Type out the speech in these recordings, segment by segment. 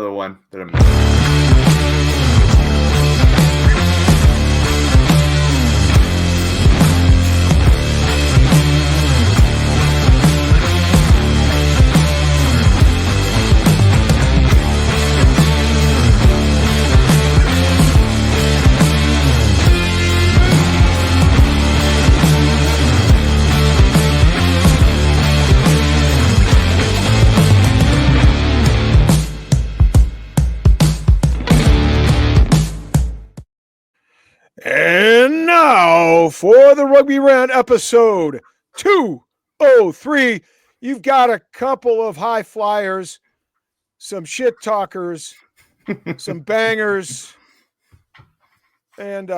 Another one that I'm. And now for the Rugby Rant episode 203. You've got a couple of high flyers, some shit talkers, some bangers, and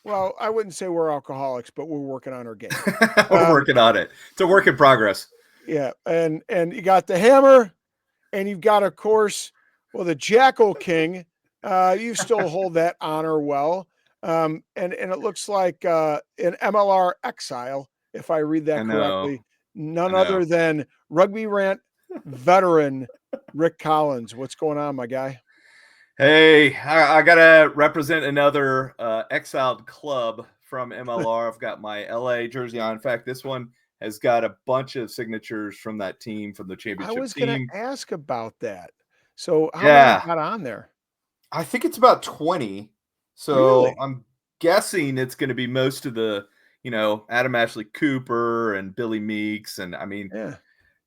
well, I wouldn't say we're alcoholics, but we're working on our game. We're working on it. It's a work in progress. Yeah, and you got the hammer, and you've got, of course, well, the Jakl King. You still hold that honor well. And it looks like an MLR exile, if I read that correctly. None other than Rugby Rant veteran Rick Collins. What's going on, my guy? Hey, I gotta represent another exiled club from MLR. I've got my LA jersey on. In fact, this one has got a bunch of signatures from that team, from the championship team. I was going to ask about that. So how many got on there? I think it's about 20. So really? I'm guessing it's going to be most of the, Adam Ashley Cooper and Billy Meeks. And I mean,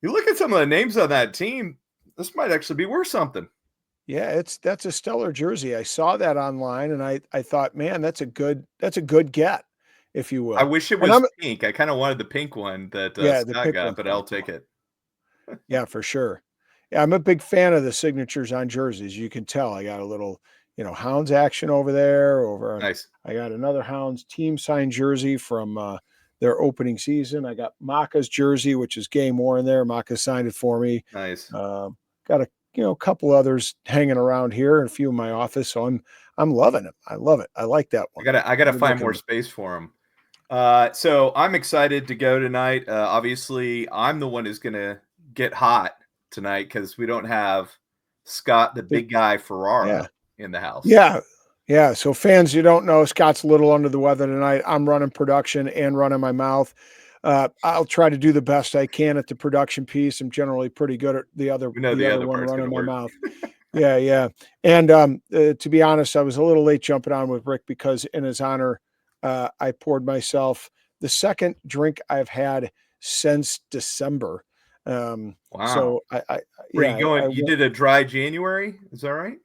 you look at some of the names on that team, this might actually be worth something. Yeah, that's a stellar jersey. I saw that online and I thought, man, that's a good get, if you will. I wish it was pink. I kind of wanted the pink one that Scott got, but I'll take it. Yeah, for sure. Yeah, I'm a big fan of the signatures on jerseys. You can tell I got a little, Hounds action over there. Nice. I got another Hounds team signed jersey from their opening season. I got Maka's jersey, which is game worn there. Maka signed it for me. Nice. Got a couple others hanging around here and a few in my office. So I'm loving it. I love it. I like that one. I gotta find more space for them. So I'm excited to go tonight. Obviously, I'm the one who's gonna get hot tonight because we don't have Scott, the big guy Ferrara, in the house. Yeah. So fans, you don't know, Scott's a little under the weather tonight. I'm running production and running my mouth. I'll try to do the best I can at the production piece. I'm generally pretty good at the other one running my mouth. Yeah. And to be honest, I was a little late jumping on with Rick because in his honor, I poured myself the second drink I've had since December. Wow. So you did a dry January? Is that right?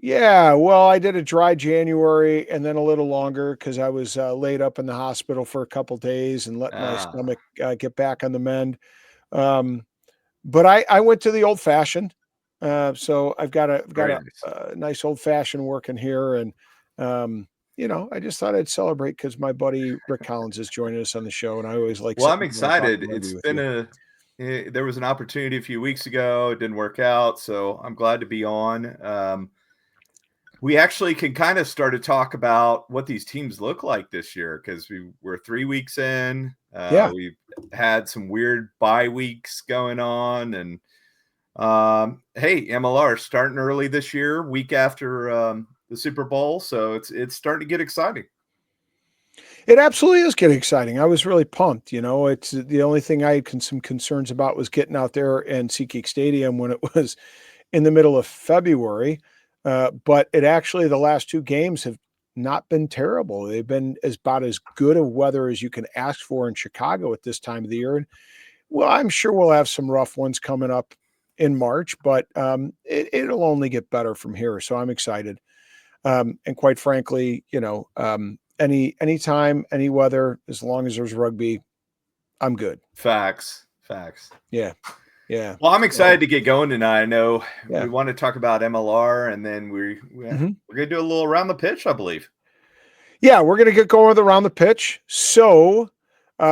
Yeah, well, I did a dry January and then a little longer because I was laid up in the hospital for a couple days and let my stomach get back on the mend. But I went to the old fashioned. So I've got a nice old fashioned working here. And, I just thought I'd celebrate because my buddy Rick Collins is joining us on the show. And I always like, well, I'm excited. There was an opportunity a few weeks ago. It didn't work out. So I'm glad to be on. We actually can kind of start to talk about what these teams look like this year because we're 3 weeks in. We've had some weird bye weeks going on. And hey, MLR starting early this year, week after the Super Bowl. So it's starting to get exciting. It absolutely is getting exciting. I was really pumped. It's the only thing I had some concerns about was getting out there in SeatGeek Stadium when it was in the middle of February. But it actually, the last 2 games have not been terrible. They've been about as good of weather as you can ask for in Chicago at this time of the year. And well, I'm sure we'll have some rough ones coming up in March, but it'll only get better from here. So I'm excited. And quite frankly, anytime, any weather, as long as there's rugby, I'm good. Facts. Yeah. Well, I'm excited to get going tonight. I know we want to talk about MLR, and then we're going to do a little around the pitch, I believe. Yeah, we're going to get going with around the pitch. So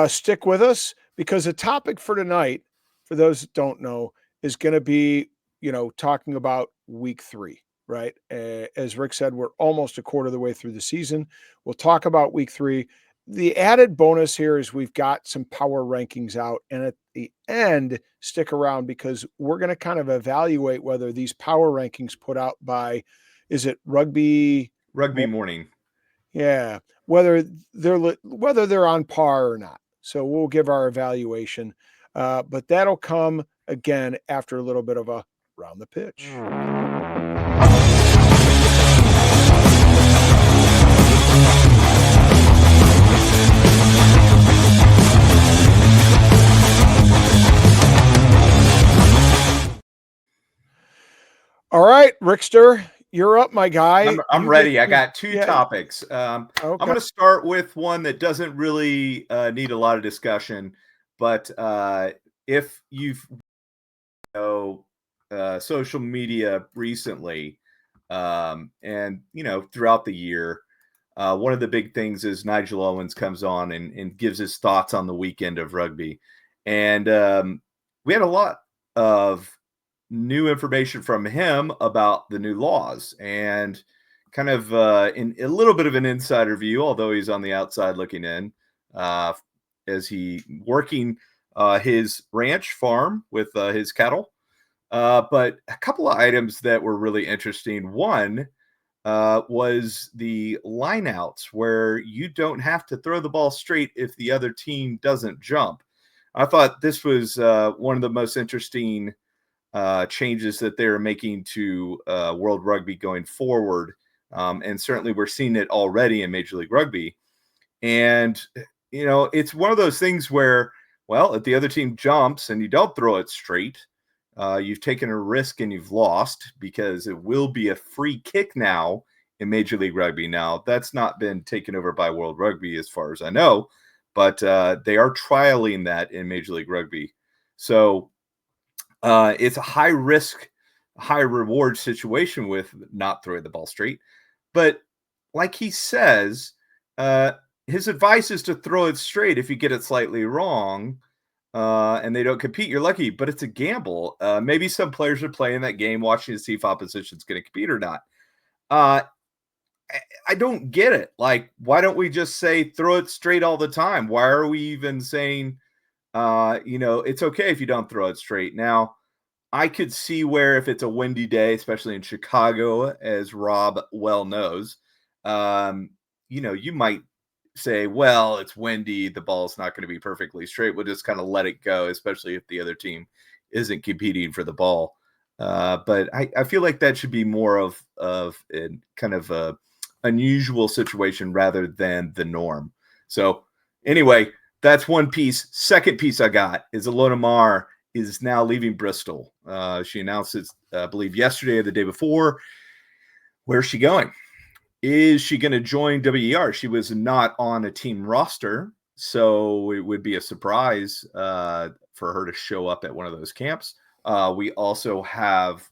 stick with us because the topic for tonight, for those that don't know, is going to be, talking about week 3, right? As Rick said, we're almost a quarter of the way through the season. We'll talk about week 3. the added bonus here is we've got some power rankings out, and at the end, stick around because we're going to kind of evaluate whether these power rankings put out by, is it Rugby Morning? Yeah, whether they're on par or not. So we'll give our evaluation, but that'll come again after a little bit of a round the pitch. All right, Rickster, you're up, my guy. I'm ready. I got two topics. Okay. I'm going to start with one that doesn't really need a lot of discussion, but if you've social media recently, and throughout the year, one of the big things is Nigel Owens comes on and gives his thoughts on the weekend of rugby, and we had a lot of new information from him about the new laws and kind of in a little bit of an insider view, although he's on the outside looking in, as he working his ranch farm with his cattle. But a couple of items that were really interesting. One was the lineouts, where you don't have to throw the ball straight if the other team doesn't jump. I thought this was one of the most interesting changes that they're making to World Rugby going forward. And certainly we're seeing it already in Major League Rugby. And, it's one of those things where, well, if the other team jumps and you don't throw it straight, you've taken a risk and you've lost, because it will be a free kick now in Major League Rugby. Now, that's not been taken over by World Rugby as far as I know, but they are trialing that in Major League Rugby. So it's a high risk, high reward situation with not throwing the ball straight. But like he says, his advice is to throw it straight. If you get it slightly wrong and they don't compete, you're lucky, but it's a gamble. Maybe some players are playing that game watching to see if opposition's going to compete or not. I don't get it. Like, why don't we just say throw it straight all the time? Why are we even saying, it's okay if you don't throw it straight? Now, I could see where if it's a windy day, especially in Chicago, as Rob well knows, you might say, well, it's windy, the ball's not going to be perfectly straight. We'll just kind of let it go, especially if the other team isn't competing for the ball. But I feel like that should be more of a kind of a unusual situation rather than the norm. So anyway, that's one piece. Second piece I got is Alona Marr is now leaving Bristol. She announced it, I believe, yesterday or the day before. Where's she going? Is she going to join WER? She was not on a team roster, so it would be a surprise for her to show up at one of those camps. We also have,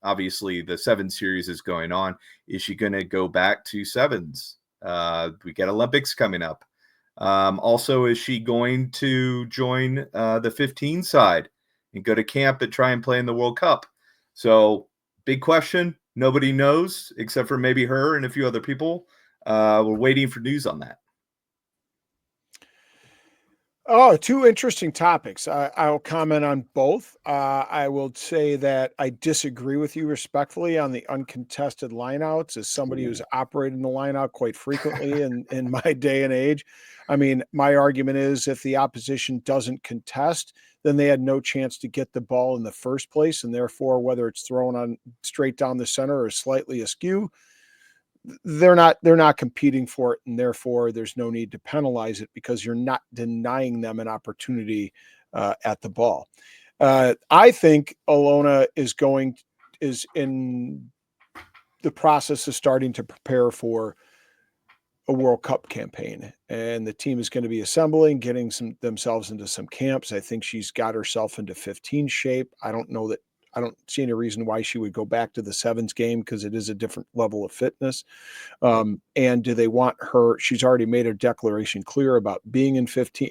obviously, the 7 series is going on. Is she going to go back to sevens? We get Olympics coming up. Also, is she going to join the 15 side and go to camp and try and play in the World Cup? So, big question. Nobody knows except for maybe her and a few other people. We're waiting for news on that. Oh, two interesting topics. I'll comment on both. I will say that I disagree with you respectfully on the uncontested lineouts. As somebody who's operated in the lineout quite frequently in my day and age, I mean, my argument is if the opposition doesn't contest, then they had no chance to get the ball in the first place, and therefore, whether it's thrown on straight down the center or slightly askew, they're not competing for it, and therefore there's no need to penalize it because you're not denying them an opportunity at the ball. I think Alona is in the process of starting to prepare for a World Cup campaign, and the team is going to be assembling, getting themselves into some camps. I think she's got herself into 15 shape. I don't see any reason why she would go back to the sevens game because it is a different level of fitness. And do they want her? She's already made her declaration clear about being in 15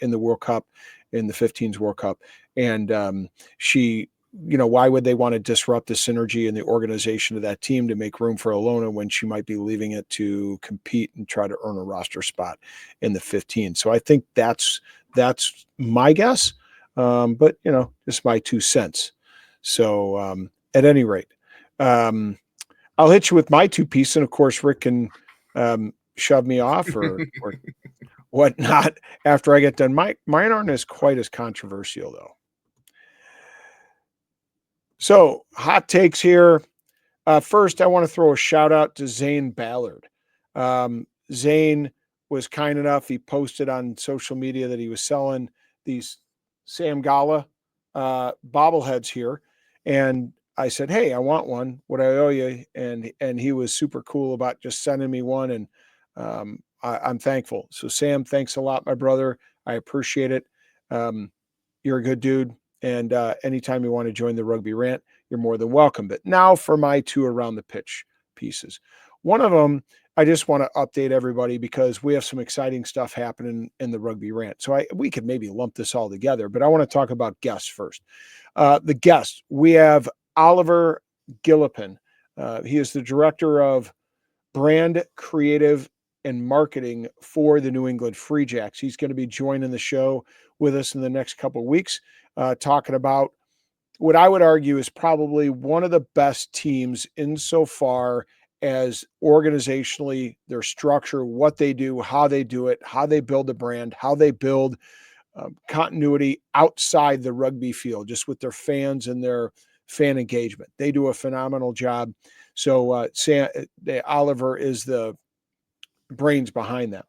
in the World Cup, in the 15s World Cup. And she why would they want to disrupt the synergy and the organization of that team to make room for Alona when she might be leaving it to compete and try to earn a roster spot in the 15? So I think that's my guess. But just my 2 cents. So at any rate, I'll hit you with my 2 piece, and of course Rick can shove me off or whatnot after I get done. Mine aren't as quite as controversial though. So, hot takes here. First, I want to throw a shout out to Zane Ballard. Zane was kind enough. He posted on social media that he was selling these Sam Gala bobbleheads here. And I said, hey, I want one. What I owe you? And he was super cool about just sending me one. And I'm thankful. So, Sam, thanks a lot, my brother. I appreciate it. You're a good dude. And anytime you want to join the Rugby Rant, you're more than welcome. But now for my 2 around the pitch pieces. One of them, I just want to update everybody because we have some exciting stuff happening in the Rugby Rant. So we could maybe lump this all together, but I want to talk about guests first. The guests, we have Oliver Gillipin. He is the director of brand creative and marketing for the New England Free Jacks. He's going to be joining the show with us in the next couple of weeks, talking about what I would argue is probably one of the best teams insofar as organizationally, their structure, what they do, how they do it, how they build the brand, how they build continuity outside the rugby field, just with their fans and their fan engagement. They do a phenomenal job. So Oliver is the brains behind that.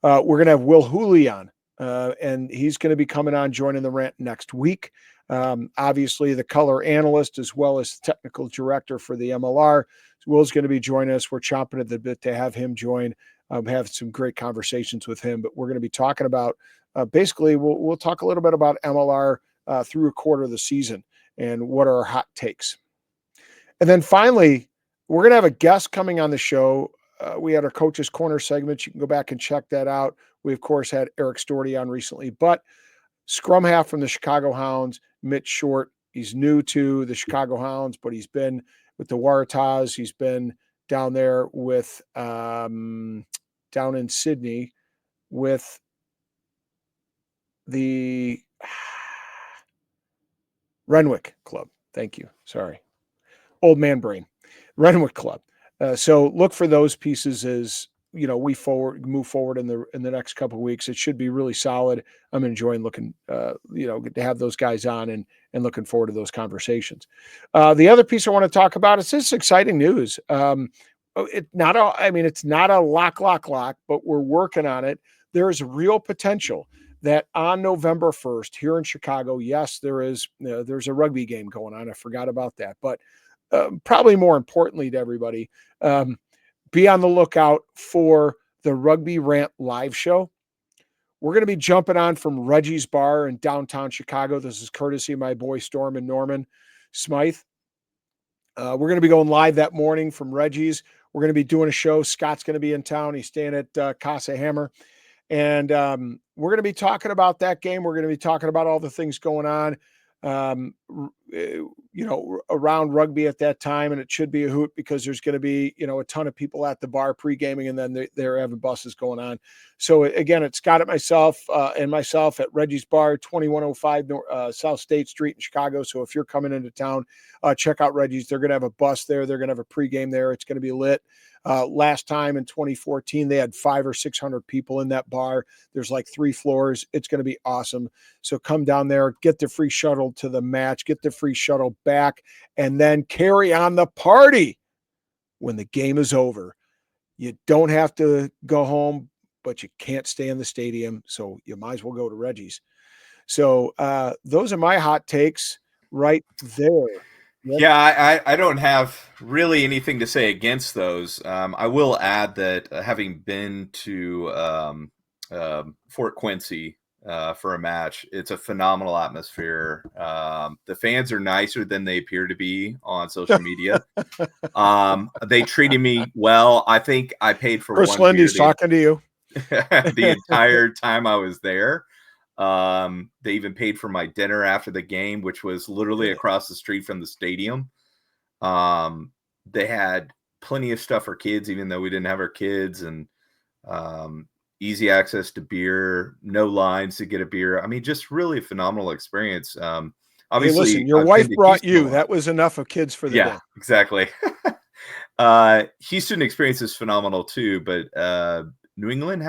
We're going to have Will Hooley on, and he's going to be coming on, joining the rant next week. Obviously, the color analyst as well as technical director for the MLR. Will's going to be joining us. We're chomping at the bit to have him join. Have some great conversations with him, but we're going to be talking about basically we'll talk a little bit about MLR through a quarter of the season and what are our hot takes. And then finally, we're going to have a guest coming on the show. We had our Coach's Corner segment. You can go back and check that out. We, of course, had Eric Storty on recently, but scrum half from the Chicago Hounds, Mitch Short. He's new to the Chicago Hounds, but he's been with the Waratahs. He's been down there with down in Sydney with the Renwick Club. Thank you. Sorry. Old man brain. Renwick Club. So look for those pieces as we move forward in the next couple of weeks. It should be really solid. I'm enjoying looking, to have those guys on and looking forward to those conversations. The other piece I want to talk about is this exciting news. It's not a lock, but we're working on it. There is real potential that on November 1st here in Chicago, yes, there's a rugby game going on. I forgot about that, but probably more importantly to everybody, be on the lookout for the Rugby Rant live show. We're going to be jumping on from Reggie's Bar in downtown Chicago. This is courtesy of my boy Storm and Norman Smythe. We're going to be going live that morning from Reggie's. We're going to be doing a show. Scott's going to be in town. He's staying at Casa Hammer. And we're going to be talking about that game. We're going to be talking about all the things going on, around rugby at that time. And it should be a hoot because there's going to be, a ton of people at the bar pre-gaming, and then they're having buses going on. So again, it's Scott at myself at Reggie's Bar, 2105 South State Street in Chicago. So if you're coming into town, check out Reggie's. They're going to have a bus there. They're going to have a pre-game there. It's going to be lit. Last time in 2014, they had 500 or 600 people in that bar. There's like 3 floors. It's going to be awesome. So come down there, get the free shuttle to the match, get the free shuttle back, and then carry on the party when the game is over. You don't have to go home, but you can't stay in the stadium. So you might as well go to Reggie's. So those are my hot takes right there. Yeah, I don't have really anything to say against those. I will add that having been to Fort Quincy for a match, it's a phenomenal atmosphere. The fans are nicer than they appear to be on social media. They treated me well. I think I paid for Chris Lindy's talking to you the entire time I was there. They even paid for my dinner after the game, which was literally Really? across the street from the stadium. They had plenty of stuff for kids, even though we didn't have our kids, and easy access to beer, no lines to get a beer. I mean, just really a phenomenal experience. Hey, Obviously, listen, your I've been wife to brought Houston a you. lot. That was enough of kids for the Yeah, day. exactly. Houston experience is phenomenal too, but New England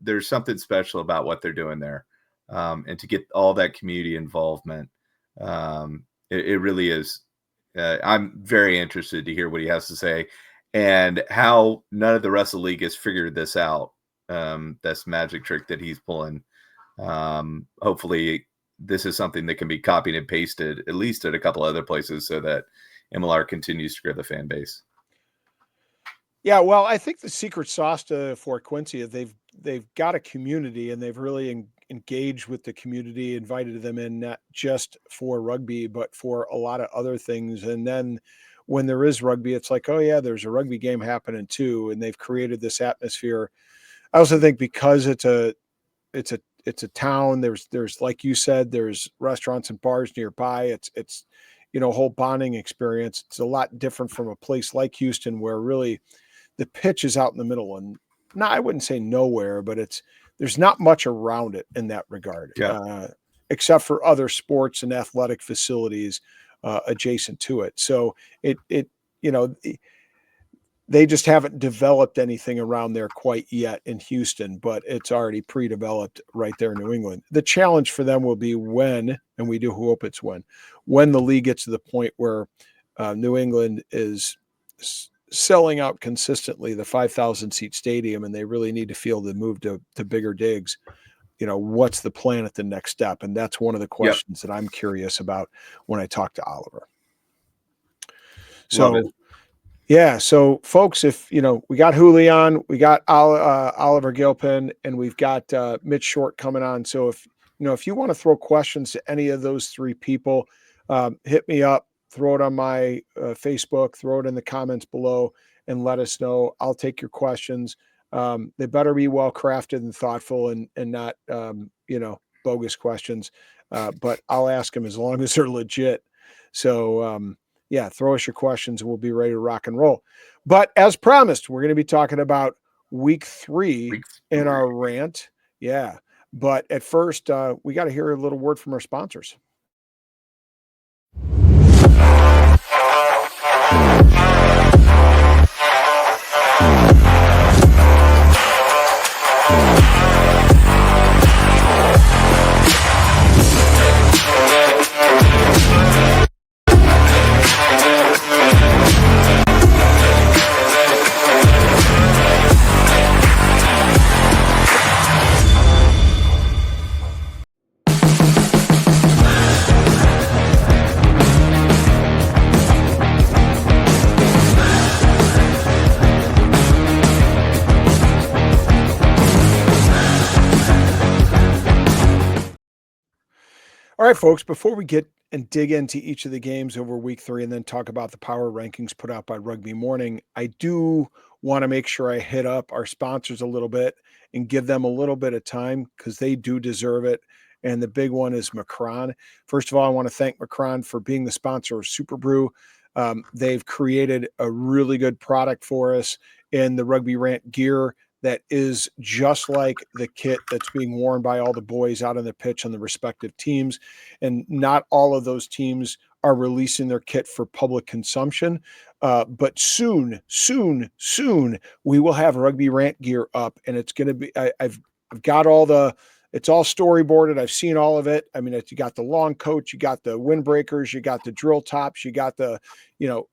there's something special about what they're doing there, and to get all that community involvement, it really is. I'm very interested to hear what he has to say, and how none of the rest of the league has figured this out. This magic trick that he's pulling. Hopefully, this is something that can be copied and pasted at least at a couple other places, so that MLR continues to grow the fan base. Yeah, well, I think the secret sauce to Fort Quincy is they've got a community, and they've really engaged with the community, invited them in not just for rugby, but for a lot of other things. And then when there is rugby, it's like, oh yeah, there's a rugby game happening too, and they've created this atmosphere. I also think because it's a town. There's like you said, there's restaurants and bars nearby. It's a whole bonding experience. It's a lot different from a place like Houston, where really the pitch is out in the middle, and I wouldn't say nowhere, but there's not much around it in that regard, Yeah. except for other sports and athletic facilities adjacent to it. So it you know they just haven't developed anything around there quite yet in Houston, but it's already pre-developed right there in New England. The challenge for them will be when, and we do hope it's when the league gets to the point where New England is selling out consistently the 5,000 seat stadium, and they really need to feel the move to bigger digs. What's the plan at the next step? And that's one of the questions that I'm curious about when I talk to Oliver. Love it. So, yeah. So, folks, if we got Julian, we got Oliver Gilpin, and we've got Mitch Short coming on. So, if you want to throw questions to any of those three people, hit me up, throw it on my Facebook, throw it in the comments below, and let us know. I'll take your questions. They better be well crafted and thoughtful, and not bogus questions. But I'll ask them as long as they're legit. So. Yeah, throw us your questions and we'll be ready to rock and roll. But as promised, we're going to be talking about week three in our rant. Yeah. But at first, we got to hear a little word from our sponsors. All right, folks, before we get and dig into each of the games over week three and then talk about the power rankings put out by Rugby Morning, I do want to make sure I hit up our sponsors a little bit and give them a little bit of time, because they do deserve it. And the big one is Macron. First of all, I want to thank Macron for being the sponsor of Super Brew. They've created a really good product for us in the Rugby Rant gear that is just like the kit that's being worn by all the boys out on the pitch on the respective teams. And not all of those teams are releasing their kit for public consumption. But soon, we will have Rugby Rant gear up, and it's going to be, I've got it's all storyboarded. I've seen all of it. I mean, you got the long coat, you got the windbreakers, you got the drill tops, you got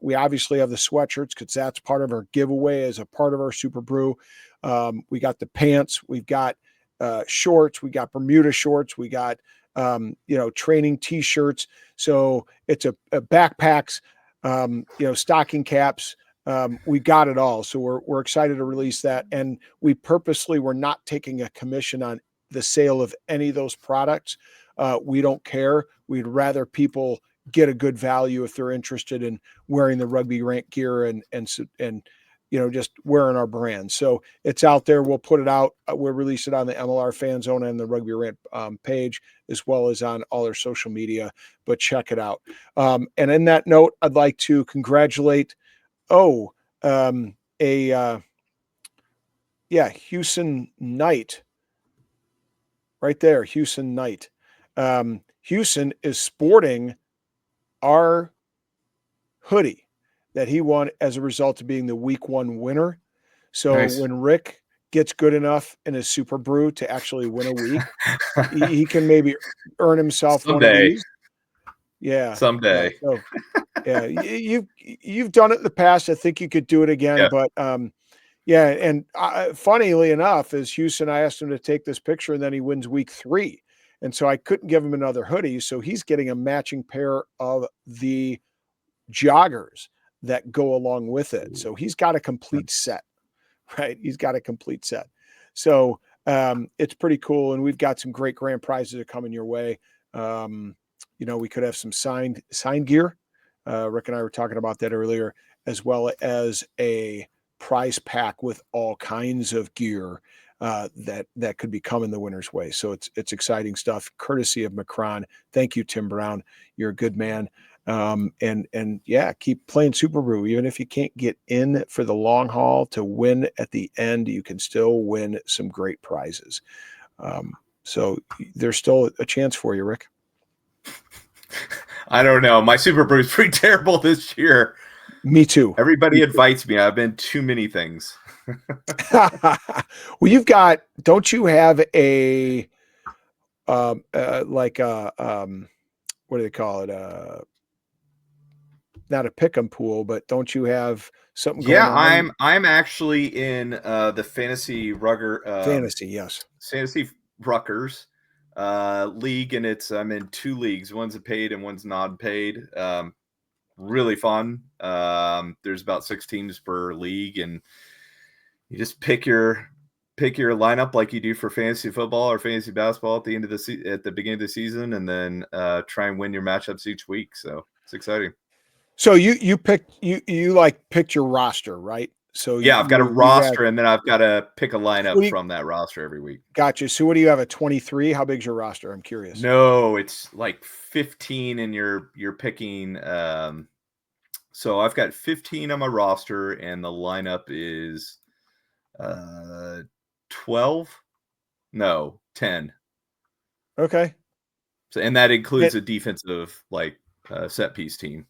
we obviously have the sweatshirts, because that's part of our giveaway as a part of our Super Brew. We got the pants, we've got shorts, we got Bermuda shorts, we got training t-shirts. So it's a backpacks, stocking caps. We got it all. So we're excited to release that. And we purposely were not taking a commission on the sale of any of those products. We don't care. We'd rather people get a good value if they're interested in wearing the Rugby Rant gear and just wearing our brand. So it's out there. We'll put it out. We'll release it on the MLR Fan Zone and the Rugby Rant page, as well as on all our social media. But check it out. And in that note, I'd like to congratulate Houston Knight right there. Houston Knight. Houston is sporting our hoodie that he won as a result of being the week 1 winner. So Nice. when Rick gets good enough in his Super Brew to actually win a week, he can maybe earn himself Someday. one of these. Yeah. Someday. Yeah. So, yeah, you've done it in the past. I think you could do it again. Yeah. But yeah, and funnily enough, is Houston, I asked him to take this picture, and then he wins week 3. And so I couldn't give him another hoodie. So he's getting a matching pair of the joggers that go along with it. So he's got a complete set, right? He's got a complete set. So it's pretty cool. And we've got some great grand prizes that are coming your way. We could have some signed gear. Rick and I were talking about that earlier, as well as a prize pack with all kinds of gear that could be coming the winner's way. So it's exciting stuff, courtesy of Macron. Thank you, Tim Brown. You're a good man. And yeah, keep playing Super Brew. Even if you can't get in for the long haul to win at the end, you can still win some great prizes. So there's still a chance for you, Rick. I don't know. My Super Brew is pretty terrible this year. Me too. Everybody invites me. I've been too many things. Well, don't you have a, what do they call it? Not a pick'em pool, but don't you have something going on? I'm actually in the fantasy fantasy, yes. Fantasy Ruckers league, and I'm in 2 leagues. One's a paid and one's non-paid. Really fun. There's about 6 teams per league, and you just pick your lineup like you do for fantasy football or fantasy basketball at the end of at the beginning of the season, and then try and win your matchups each week. So it's exciting. So you picked your roster, right? So yeah, I've got a roster, and then I've got to pick a lineup from that roster every week. Gotcha. So what do you have, a 23? How big's your roster? I'm curious. No, it's like 15, and you're picking. So I've got 15 on my roster, and the lineup is 12. No, 10. Okay. So, and that includes a defensive set piece team.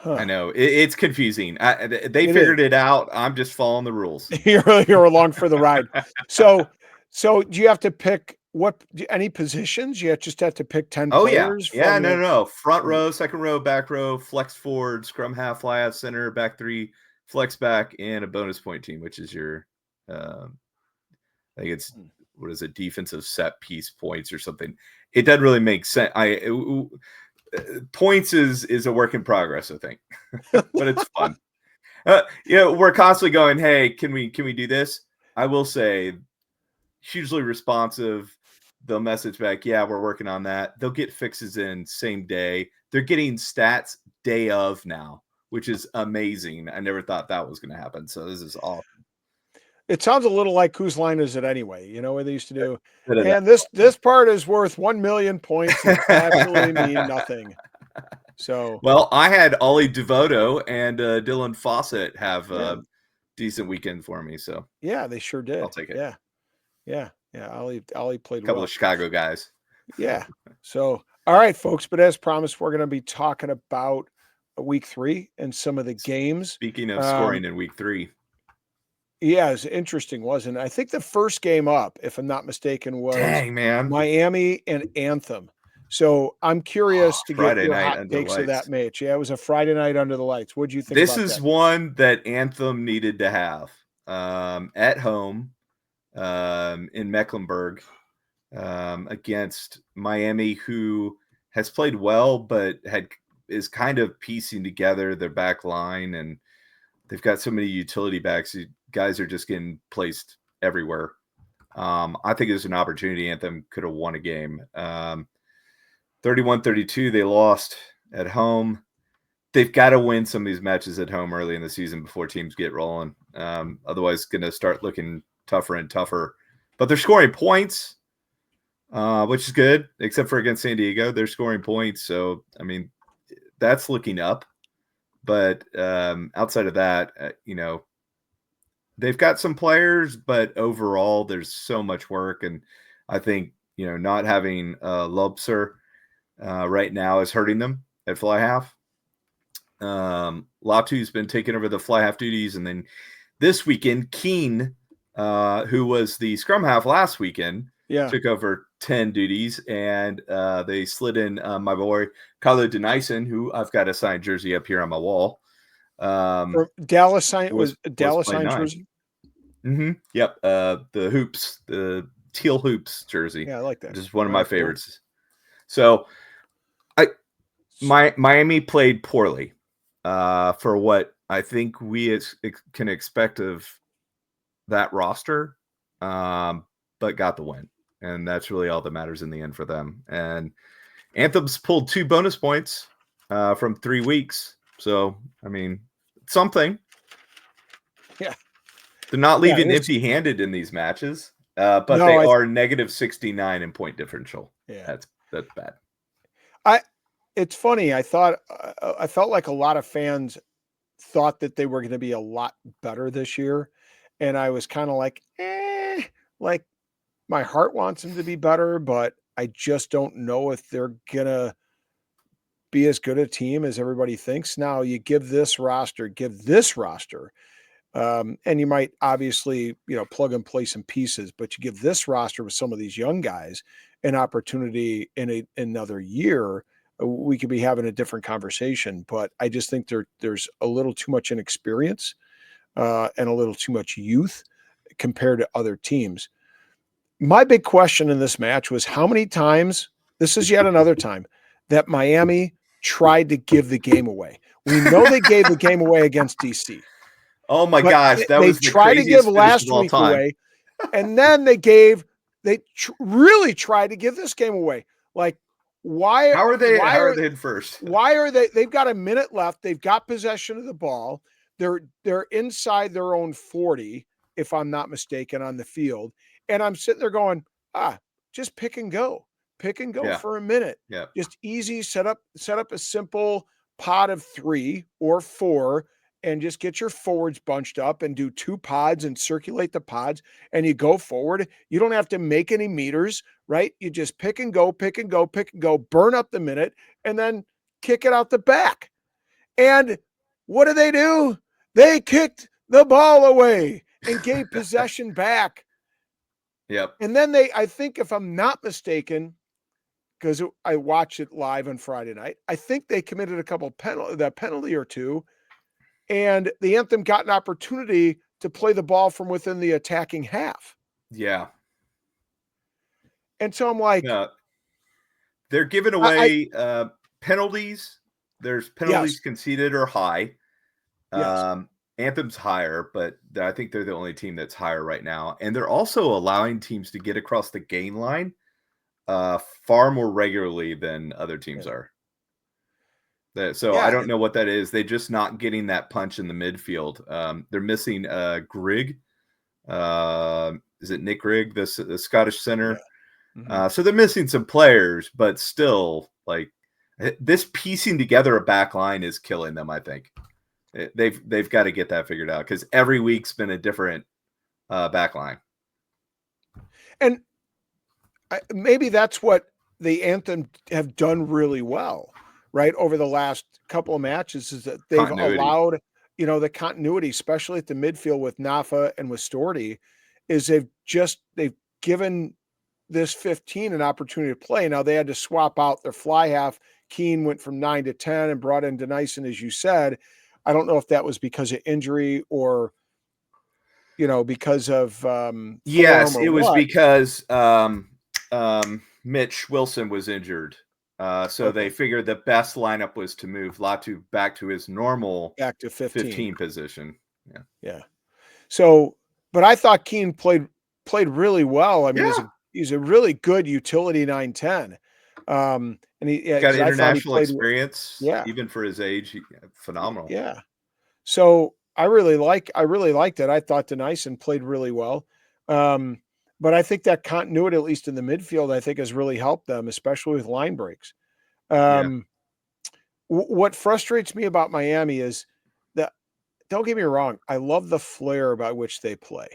Huh. I know it's confusing. They figured it out. I'm just following the rules. You're along for the ride. So do you have to pick any positions? You just have to pick 10 players? Yeah. No. Front row, second row, back row, flex forward, scrum half, fly out center, back 3, flex back, and a bonus point team, which is your, I think it's, what is it, defensive set piece points or something. It doesn't really make sense. Points is a work in progress, I think, but it's fun. We're constantly going, hey, can we do this? I will say, hugely responsive. They'll message back, yeah, we're working on that. They'll get fixes in same day. They're getting stats day of now, which is amazing. I never thought that was going to happen. So this is awesome. It sounds a little like Whose Line Is It Anyway? You know what they used to do? And this part is worth 1 million points that actually mean nothing. So, well, I had Ollie Devoto and Dylan Fawcett have a decent weekend for me. So yeah, they sure did. I'll take it. Yeah. Ollie played a couple of Chicago guys. Yeah. So, all right, folks. But as promised, we're going to be talking about week 3 and some of the games. Speaking of scoring in week 3. Yeah, it's interesting, wasn't it? I think the first game up, if I'm not mistaken, was Miami and Anthem. So I'm curious to get your hot takes of that match. Yeah, it was a Friday night under the lights. What do you think? This is one that Anthem needed to have at home in Mecklenburg against Miami, who has played well, but is kind of piecing together their back line, and they've got so many utility backs. Guys are just getting placed everywhere. I think there's an opportunity Anthem could have won a game. 31-32, they lost at home. they've got to win some of these matches at home early in the season before teams get rolling. Otherwise, it's going to start looking tougher and tougher. But they're scoring points, which is good, except for against San Diego. They're scoring points. So, I mean, that's looking up. But outside of that, they've got some players, but overall, there's so much work. And I think, not having Lobser right now is hurting them at fly half. Latu's been taking over the fly half duties. And then this weekend, Keen, who was the scrum half last weekend, took over 10 duties, and they slid in my boy Carlo Denison, who I've got a signed jersey up here on my wall. Dallas signed was Dallas signed jersey. Yep. The hoops, the teal hoops jersey. Yeah, I like that. Just one of my favorites. So Miami played poorly for what I think we can expect of that roster, but got the win. And that's really all that matters in the end for them. And Anthem's pulled 2 bonus points from 3 weeks. So, I mean, something. Yeah. They're not leaving empty-handed in these matches, but they are negative 69 in point differential. Yeah. That's bad. It's funny. I felt like a lot of fans thought that they were going to be a lot better this year. And I was kind of like, like my heart wants them to be better, but I just don't know if they're going to be as good a team as everybody thinks. Now you give this roster, and you might obviously, plug and play some pieces, but you give this roster with some of these young guys an opportunity in another year, we could be having a different conversation. But I just think there's a little too much inexperience and a little too much youth compared to other teams. My big question in this match was how many times, this is yet another time, that Miami tried to give the game away. We know they gave the game away against DC. Oh my gosh, that was the tried to give last week away, and then they really tried to give this game away. Like, why? How are they in first? Why are they? They've got a minute left. They've got possession of the ball. They're inside their own 40, if I'm not mistaken, on the field. And I'm sitting there going, just pick and go for a minute. Yeah. Just easy set up a simple pod of 3 or 4 and just get your forwards bunched up and do 2 pods and circulate the pods and you go forward. You don't have to make any meters, right? You just pick and go, burn up the minute and then kick it out the back. And what do? They kicked the ball away and gave possession back. Yep. And then I think if I'm not mistaken, because I watched it live on Friday night, I think they committed a couple penalty or 2, and the Anthem got an opportunity to play the ball from within the attacking half. Yeah. And so I'm like, they're giving away penalties. There's penalties conceded or high. Yes. Anthem's higher, but I think they're the only team that's higher right now. And they're also allowing teams to get across the gain line far more regularly than other teams are. So I don't know what that is. They're just not getting that punch in the midfield. They're missing Grigg. Is it Nick Grigg, the Scottish center? Yeah. Mm-hmm. So they're missing some players, but still, like, this piecing together a back line is killing them, I think. They've got to get that figured out because every week's been a different back line. And maybe that's what the Anthem have done really well, right? Over the last couple of matches is that they've allowed, the continuity, especially at the midfield with Nafa and with Storty, is they've given this 15 an opportunity to play. Now they had to swap out their fly half. Keene went from 9 to 10 and brought in Denison, as you said. I don't know if that was because of injury or, because of yes, it was because Mitch Wilson was injured. So they figured the best lineup was to move Latu back to his normal back to 15 position. Yeah. So, but I thought Keene played really well. I mean, he's a really good utility 9-10. And he, yeah, Got because I thought he international played, experience, yeah, even for his age. Phenomenal. yeah. So I really liked it. I thought Denyson played really well. Um, but I think that continuity, at least in the midfield, I think has really helped them, especially with line breaks. Yeah. Um, what frustrates me about Miami is that, don't get me wrong, I love the flair by which they play,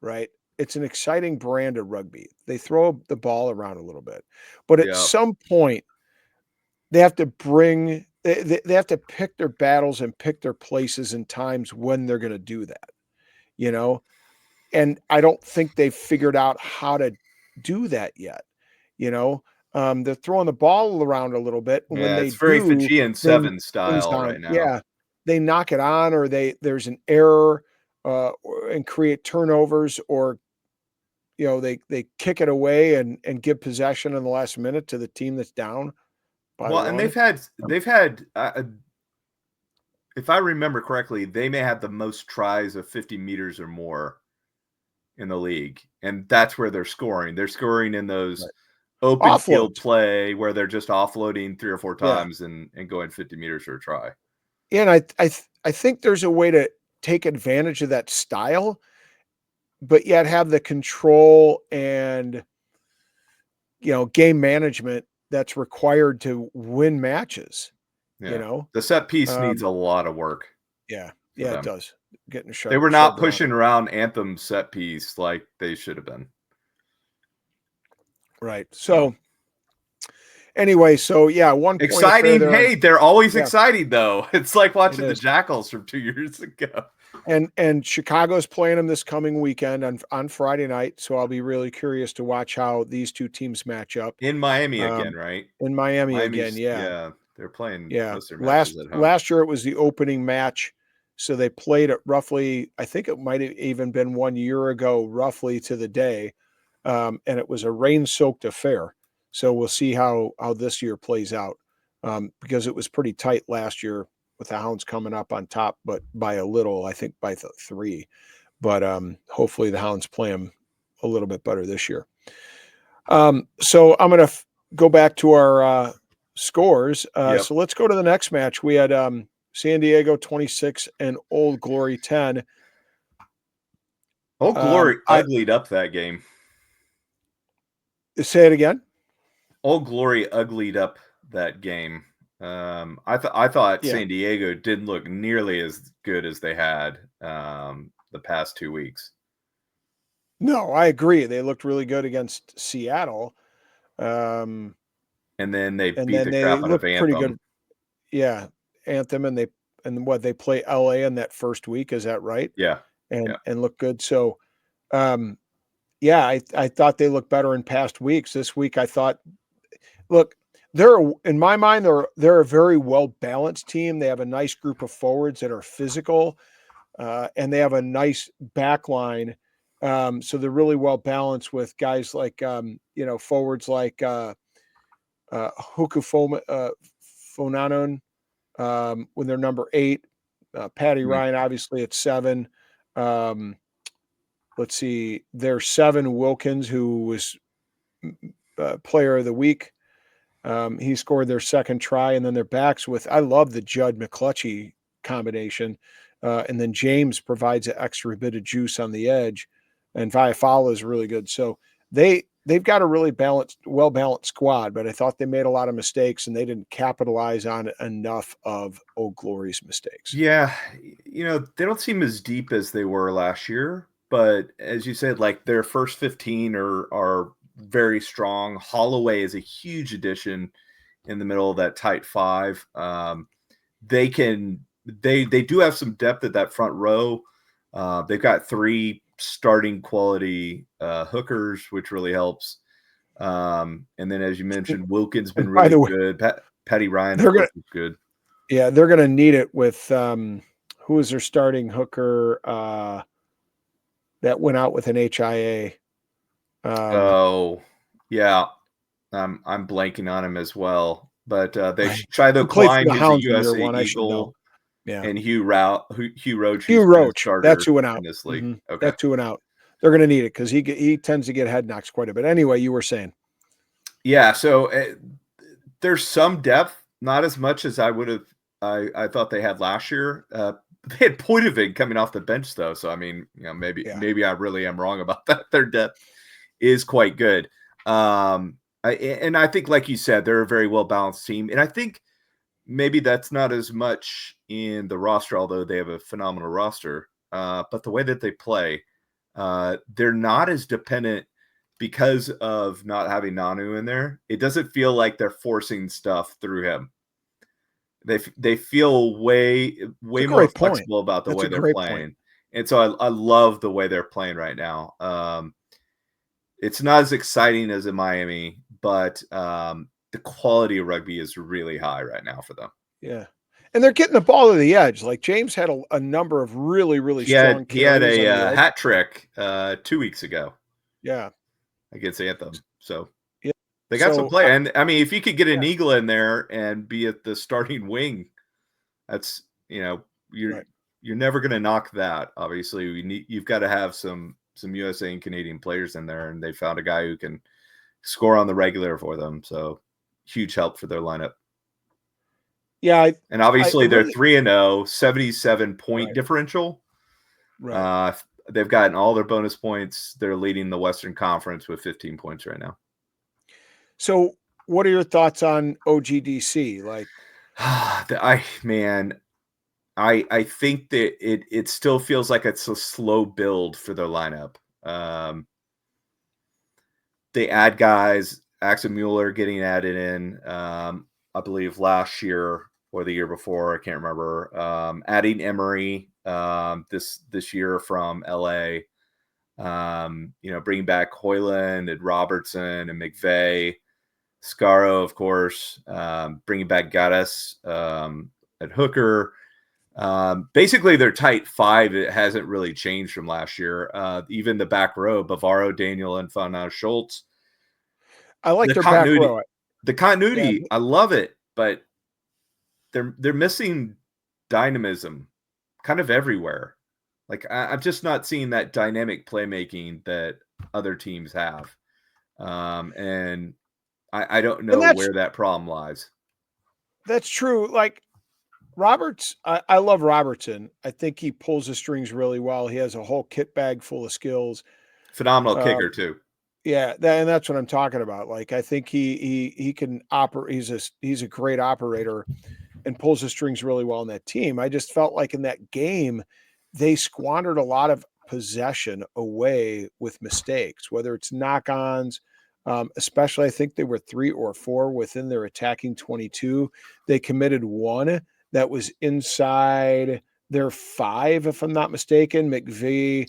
right? It's an exciting brand of rugby. They throw the ball around a little bit, but at Yeah. some point, they have to bring they have to pick their battles and pick their places and times when they're going to do that, you know? And I don't think they've figured out how to do that yet, you know? They're throwing the ball around a little bit. And when Yeah. they It's very do, Fijian then seven things style on, right now. yeah, they knock it on, or there's an error, and create turnovers, or they kick it away and give possession in the last minute to the team that's down by Well, and one. they've had if I remember correctly, they may have the most tries of 50 meters or more in the league, and that's where they're scoring. They're scoring in those Right. open field Offloads. play where they're just offloading 3 or 4 Yeah. times and going 50 meters for a try. Yeah, and I think there's a way to take advantage of that style, but yet have the control and, game management that's required to win matches, you Yeah. know? The set piece needs Um, a lot of work yeah, for yeah, it them. does. Getting They were not shoved around. pushing around Anthem set piece like they should have been. Right. So So anyway, so yeah, 1 point affair exciting. there on, Hey, they're always yeah, exciting though. It's like it watching the is. Jackals from 2 years ago And Chicago's playing them this coming weekend on Friday night. So I'll be really curious to watch how these two teams match up. in Miami again, Um, right? in Miami again, Miami's yeah. yeah, they're playing Yeah. most of their matches Last at home. last year it was the opening match. So they played it roughly, I think it might have even been 1 year ago, roughly to the day. And it was a rain-soaked affair. So we'll see how this year plays out. Because it was pretty tight last year with the Hounds coming up on top, but by a little, I think by the three. But hopefully the Hounds play them a little bit better this year. So I'm going to go back to our scores. Yep. So let's go to the next match. We had San Diego 26 and Old Glory 10. Old Glory I uglied up that game. say it again. Old Glory uglied up that game. I thought Yeah. San Diego didn't look nearly as good as they had the past 2 weeks. No, I agree. They looked really good against Seattle. And then they And beat then the they crap out of looked pretty Anthem. good. Yeah. Anthem, and what, they play LA in that first week, is that right? Yeah. And look good. So yeah, I thought they looked better in past weeks. This week I thought, look, in my mind, they're a very well balanced team. They have a nice group of forwards that are physical, and they have a nice back line. So they're really well balanced with guys like forwards like Huku Fonanon, when they're number 8, Patty Mhm. Ryan obviously at 7. Um, let's see, there's 7 Wilkins, who was player of the week. He scored their second try, and then their backs with, I love the Judd McClutchy combination. And then James provides an extra bit of juice on the edge, and Viafala is really good. So they've got a really well balanced squad, but I thought they made a lot of mistakes and they didn't capitalize on enough of Old Glory's mistakes. Yeah, they don't seem as deep as they were last year, but as you said, like their first 15 are very strong. Holloway is a huge addition in the middle of that tight 5. They do have some depth at that front row. They've got 3 starting quality hookers, which really helps. And then, as you mentioned, Wilkins been And by really the way, good. Patty Ryan, of they're gonna course, is good. yeah, they're gonna need it with who is their starting hooker that went out with an HIA. Oh, yeah. I'm blanking on him as well. But they Shiloh Who played for Klein, the who's a Hounds in year USA one, I should know. Eagle, Yeah. and Hugh Roach, Hugh who's been a Roach, that's starter who went in out. this league. Okay. That's who went out. They're gonna need it because he tends to get head knocks quite a bit. Anyway, you were saying. Yeah. So There's some depth, not as much as I would have. I thought they had last year. They had Poitevin coming off the bench though, so I mean, Yeah. maybe I really am wrong about that. Their depth is quite good. And I think, like you said, they're a very well balanced team, and I think maybe that's not as much in the roster, although they have a phenomenal roster. But the way that they play, they're not as dependent because of not having Nanu in there. It doesn't feel like they're forcing stuff through him. They feel way It's a more great point. flexible about the That's a way they're great point. playing, and so I love the way they're playing right now. It's not as exciting as in Miami, but the quality of rugby is really high right now for them. Yeah. And they're getting the ball to the edge. Like James had a number of really, really strong He had carries a on the edge. hat trick 2 weeks ago Yeah. against Anthem, so Yeah. they got some So play. And I mean, if you could get an yeah, eagle in there and be at the starting wing, that's right. you're never going to knock that. Obviously, you've got to have some USA and Canadian players in there, and they found a guy who can score on the regular for them. So huge help for their lineup. Yeah, And I obviously they're really 3-0, 77-point right, differential. right. They've gotten all their bonus points. They're leading the Western Conference with 15 points right now. So what are your thoughts on OGDC? Like, I think that it still feels like it's a slow build for their lineup. They add guys, Axel Mueller getting added in, I believe last year or the year before, I can't remember. Adding Emery this year from LA. Bringing back Hoyland and Robertson and McVeigh, Scaro, of course, bringing back Gaddis at hooker. Basically, their tight five, it hasn't really changed from last year. Even the back row, Bavaro, Daniel, and Fana Schultz. I like The their back continuity, row. Yeah, I love it, but they're missing dynamism kind of everywhere. Like I'm just not seeing that dynamic playmaking that other teams have, and I don't and know where that problem lies. that's true. Like Roberts, I love Robertson. I think he pulls the strings really well. He has a whole kit bag full of skills. Phenomenal kicker Um, too. yeah, and that's what I'm talking about. Like I think he can operate. He's a great operator and pulls the strings really well in that team. I just felt like in that game, they squandered a lot of possession away with mistakes, whether it's knock-ons, especially I think they were 3 or 4 within their attacking 22. They committed one that was inside their 5, if I'm not mistaken. McVeigh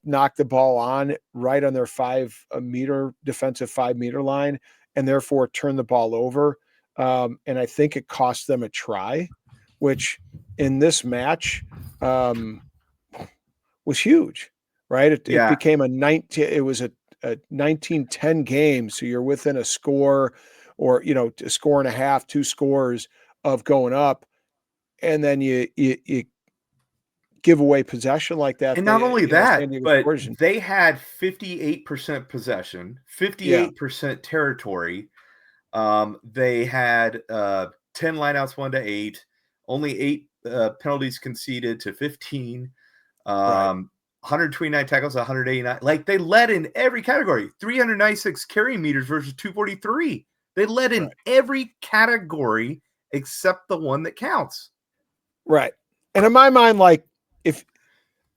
knocked the ball on right on their 5-meter defensive 5-meter line, and therefore turned the ball over. And I think it cost them a try, which in this match was huge, right? It Yeah, became a 19. It was a 19-10 game, so you're within a score, or a score and a half, 2 scores of going up, and then you give away possession like that. and not They, only San that, Diego but scores. they had 58% possession, Yeah, 58% territory. They had 10 lineouts, 1-8, only 8 penalties conceded to 15. right, 129 tackles, 189. Like they led in every category. 396 carrying meters versus 243. They led in right, every category except the one that counts. right. And in my mind, like if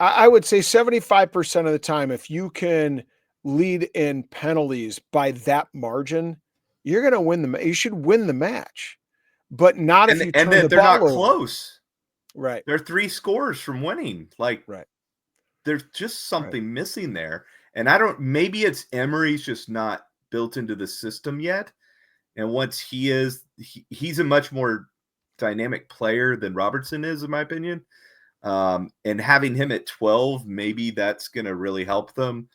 I would say 75% of the time, if you can lead in penalties by that margin, you're going to win you should win the match, but not if you And turn that the they're not ball over. close. Right, They're 3 scores from winning. Like right, there's just right. something missing there. And I don't, maybe it's Emery's just not built into the system yet. And once he's a much more dynamic player than Robertson is, in my opinion. And having him at 12, maybe that's going to really help them,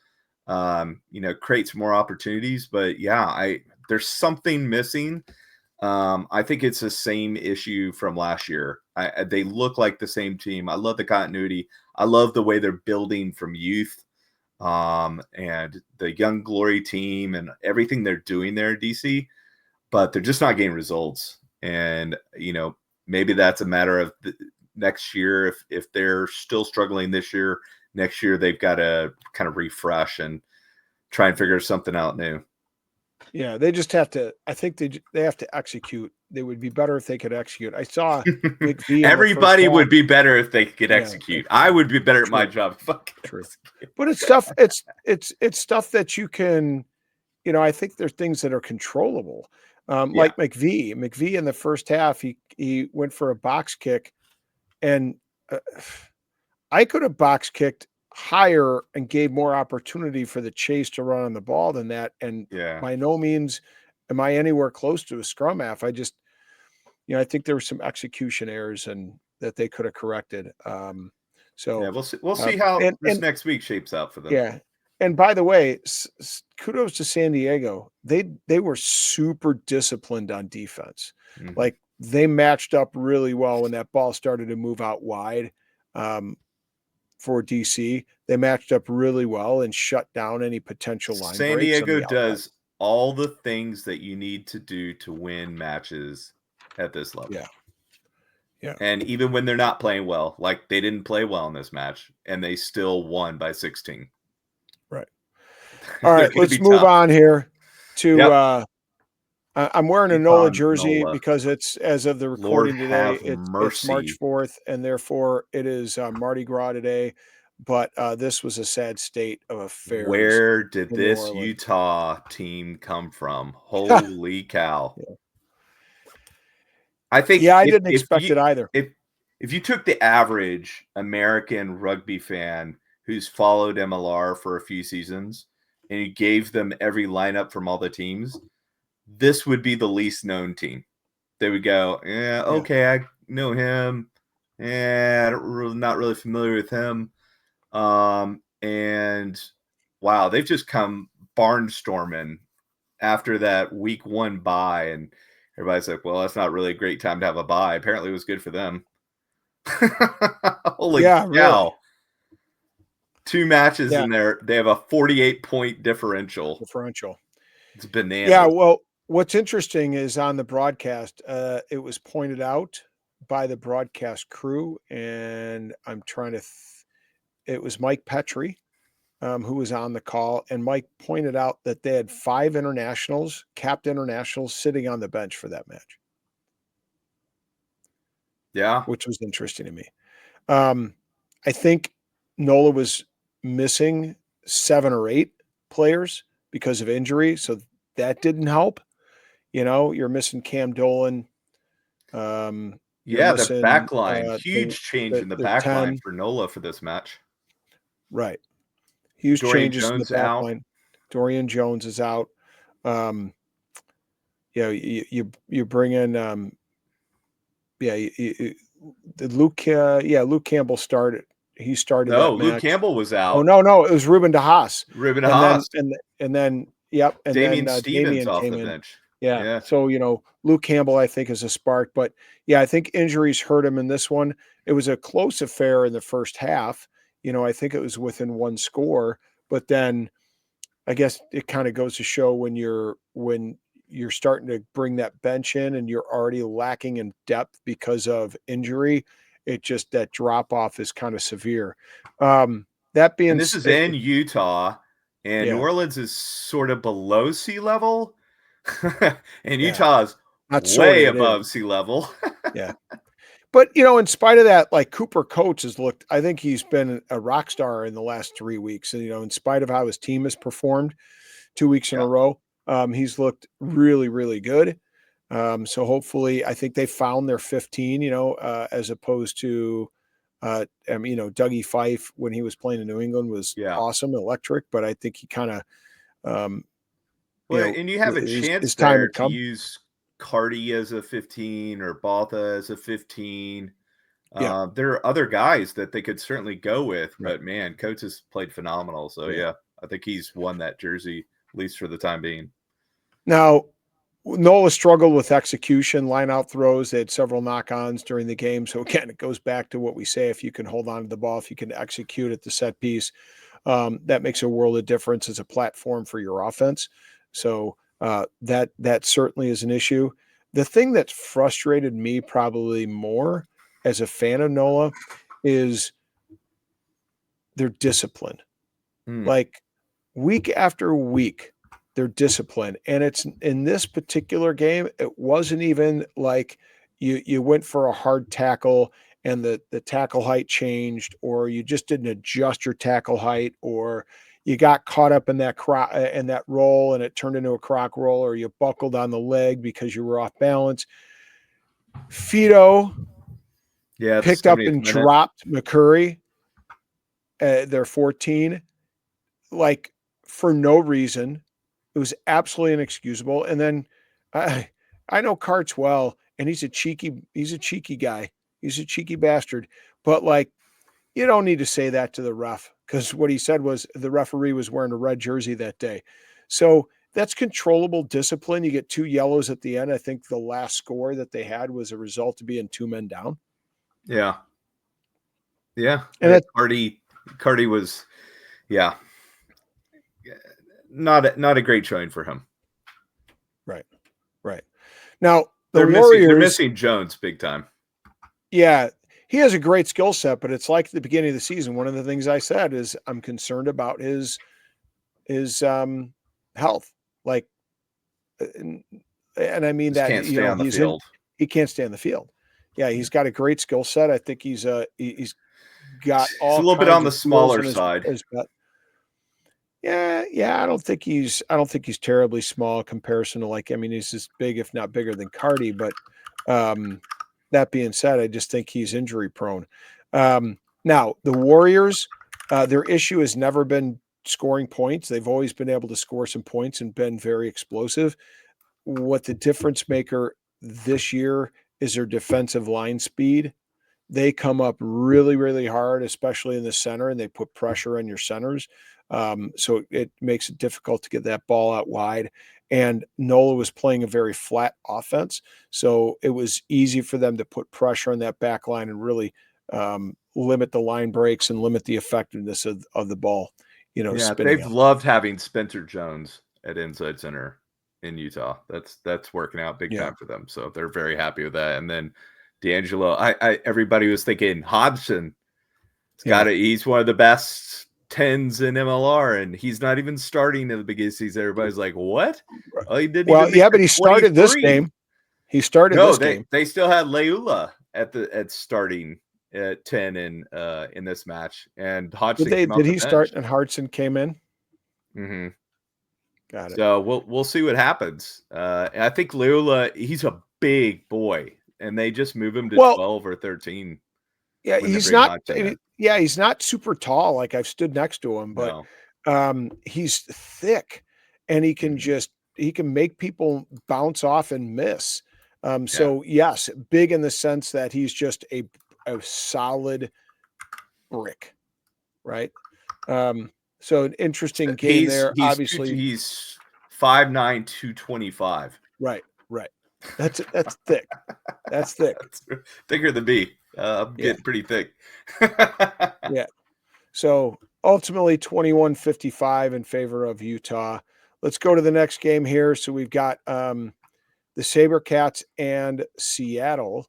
creates more opportunities. But yeah, there's something missing. I think it's the same issue from last year. They look like the same team. I love the continuity. I love the way they're building from youth, and the Young Glory team and everything they're doing there, DC. but they're just not getting results. And, maybe that's a matter of next year. If they're still struggling this year, next year they've got to kind of refresh and try and figure something out new. Yeah, they just have to. I think they have to execute. They would be better if they could execute. I saw McVee. Everybody would be better if they could execute. I would be better at my job. True. But it's stuff. It's stuff that you can. I think there's things that are controllable. Like McVee. McVee in the first half, he went for a box kick, and I could have box kicked higher and gave more opportunity for the chase to run on the ball than that. And by no means am I anywhere close to a scrum half. I just, I think there were some execution errors and that they could have corrected. So yeah, we'll see how this next week shapes out for them. Yeah. And by the way, kudos to San Diego. They were super disciplined on defense. Mm-hmm. Like they matched up really well when that ball started to move out wide. For DC, they matched up really well and shut down any potential line breaks. San Diego does all the things that you need to do to win matches at this level. Yeah. And even when they're not playing well, like they didn't play well in this match, and they still won by 16. Right. All right, let's move on here to I'm wearing a NOLA jersey because it's, as of the recording today, it's March 4th, and therefore it is Mardi Gras today. But this was a sad state of affairs. Where did this Utah team come from? Holy cow. Yeah. I think I didn't expect it either. If you took the average American rugby fan who's followed MLR for a few seasons and you gave them every lineup from all the teams, this would be the least known team. They would go, okay, I know him. Not really familiar with him. And wow, they've just come barnstorming after that week 1 bye, and everybody's like, well, that's not really a great time to have a bye. Apparently it was good for them. Holy cow. Really. 2 matches in there. They have a 48-point differential. It's bananas. Yeah, well, what's interesting is on the broadcast, it was pointed out by the broadcast crew, and I'm trying to it was Mike Petrie, who was on the call, and Mike pointed out that they had 5 internationals, capped internationals, sitting on the bench for that match. Yeah. Which was interesting to me. I think NOLA was missing 7 or 8 players because of injury, so that didn't help. You're missing Cam Dolan. The back line. Huge change in the back line for NOLA for this match. Right. Huge changes in the back line. Dorian Jones is out. You bring in Luke Campbell started. He started that match. Luke Campbell was out. Oh, no, it was Ruben DeHaas. And then Damian Stevens off the bench. Yeah. So, Luke Campbell, I think, is a spark. But, I think injuries hurt him in this one. It was a close affair in the first half. I think it was within 1 score. But then I guess it kind of goes to show when you're starting to bring that bench in and you're already lacking in depth because of injury, that drop off is kind of severe. That being this is in Utah, and New Orleans is sort of below sea level, and Utah is way above sea level. Yeah. But, in spite of that, like Cooper Coates I think he's been a rock star in the last 3 weeks. And, in spite of how his team has performed 2 weeks in a row, he's looked really, really good. So hopefully, I think they found their 15, as opposed to, Dougie Fife when he was playing in New England was awesome, electric, but I think he kind of, and you have a chance there to use Carty as a 15 or Baltha as a 15. There are other guys that they could certainly go with, but man, Coates has played phenomenal. So I think he's won that jersey, at least for the time being. Now, NOLA struggled with execution, line-out throws. They had several knock-ons during the game. So, again, it goes back to what we say. If you can hold on to the ball, if you can execute at the set piece, that makes a world of difference as a platform for your offense. So, That certainly is an issue. The thing that frustrated me probably more as a fan of NOLA is their discipline. Hmm. Like week after week, their discipline. And it's in this particular game, it wasn't even like you went for a hard tackle and the tackle height changed, or you just didn't adjust your tackle height, or you got caught up in that roll and it turned into a croc roll, or you buckled on the leg because you were off balance. Fido Yeah, the picked up 70th and minute. dropped McCurry. They're 14, like for no reason. It was absolutely inexcusable. And then I know Karts well, and he's a cheeky guy. He's a cheeky bastard. But like, you don't need to say that to the ref, because what he said was the referee was wearing a red jersey that day. So that's controllable discipline. You get 2 yellows at the end. I think the last score that they had was a result of being 2 men down. Yeah. Yeah. And that, Cardi was, yeah, not a great showing for him. right. Now the They're Warriors, missing Jones big time. yeah, he has a great skill set, but it's like the beginning of the season. One of the things I said is I'm concerned about his health. Like, and I mean Just that, can't stay on the field. he can't stay on the field. Yeah, he's got a great skill set. I think he's got He's a all little bit on kinds the of tools smaller in side. his bet. Yeah. I don't think he's terribly small in comparison to, like, I mean, he's as big, if not bigger than Cardi, but that being said, I just think he's injury prone. Now the Warriors, their issue has never been scoring points. They've always been able to score some points and been very explosive. What the difference maker this year is their defensive line speed. They come up really, really hard, especially in the center, and they put pressure on your centers. So it makes it difficult to get that ball out wide. And Nola was playing a very flat offense, so it was easy for them to put pressure on that back line and really limit the line breaks and limit the effectiveness of the ball. Yeah, Spinning they've out. loved having Spencer Jones at inside center in Utah. That's working out big Yeah, time for them. So they're very happy with that. And then D'Angelo, everybody was thinking Hodgson. He's one of the best 10s in MLR, and he's not even starting at the beginning of the season. Everybody's like, what? Oh, he didn't even make but he started this 23. game. He started this game. They still had Leula at starting at 10 in this match, and Hodgson came off Did the he bench. start and Hartson came in? Mm-hmm. Got it. So we'll see what happens. I think Leula, he's a big boy, and they just move him to 12 or 13. Yeah, when they bring Hodgson in. he's not super tall. Like, I've stood next to him, but he's thick, and he can make people bounce off and miss. So yes, big in the sense that he's just a solid brick, right? So an interesting game there. Obviously, he's 5'9", 225. Right. That's thick. That's thick. That's thicker than me. I'm getting pretty thick. Yeah. So ultimately 21-55 in favor of Utah. Let's go to the next game here. So we've got the SaberCats and Seattle.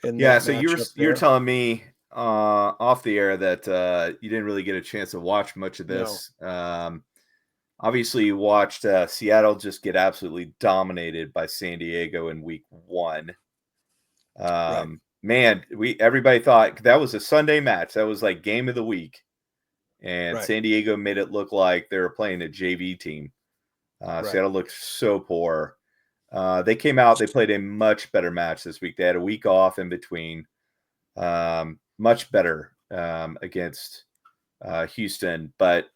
So you're telling me off the air that you didn't really get a chance to watch much of this. No. Obviously, you watched Seattle just get absolutely dominated by San Diego in week 1. Right. Man, everybody thought that was a Sunday match. That was like game of the week. And San Diego made it look like they were playing a JV team. Seattle looked so poor. They came out, they played a much better match this week. They had a week off in between. Much better against Houston, but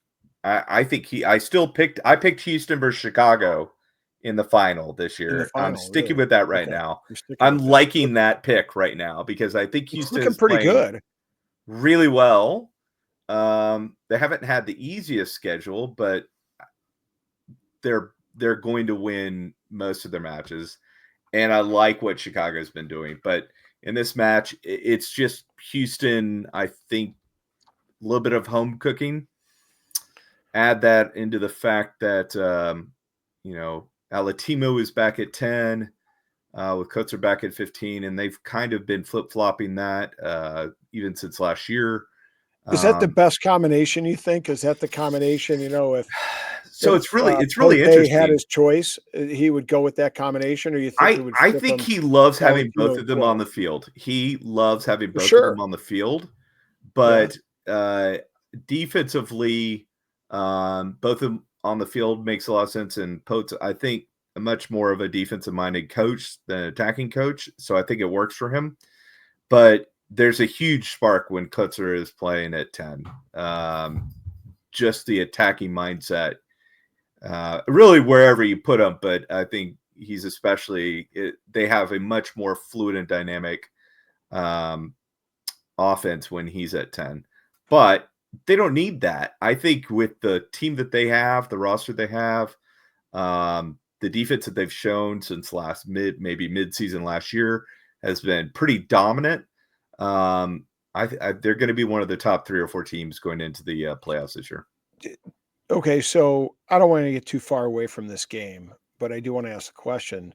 I picked Houston versus Chicago in the final this year. I'm sticking with that right now. I'm liking that pick right now because I think Houston is pretty good, really well. They haven't had the easiest schedule, but they're going to win most of their matches, and I like what Chicago's been doing. But in this match, it's just Houston. I think a little bit of home cooking. Add that into the fact that Alatimo is back at 10, with Kutzer back at 15, and they've kind of been flip-flopping that even since last year. Is that the best combination, you think? Is that the combination, if So it's really Pote had interesting. his choice, he would go with that combination, or you think he would I flip think him he loves having both Valentino of them on 12? the field. He loves having For both of them sure. on the field, Yeah. but defensively, both of them on the field makes a lot of sense. And Pote's, I think, a much more of a defensive-minded coach than an attacking coach, so I think it works for him. But there's a huge spark when Kutzer is playing at 10. Just the attacking mindset, really wherever you put him, but I think he's they have a much more fluid and dynamic offense when he's at 10. But they don't need that. I think with the team that they have, the roster they have, the defense that they've shown since maybe mid-season last year has been pretty dominant. They're going to be one of the top 3 or 4 teams going into the playoffs this year. Okay, so I don't wanna get too far away from this game, but I do wanna ask a question.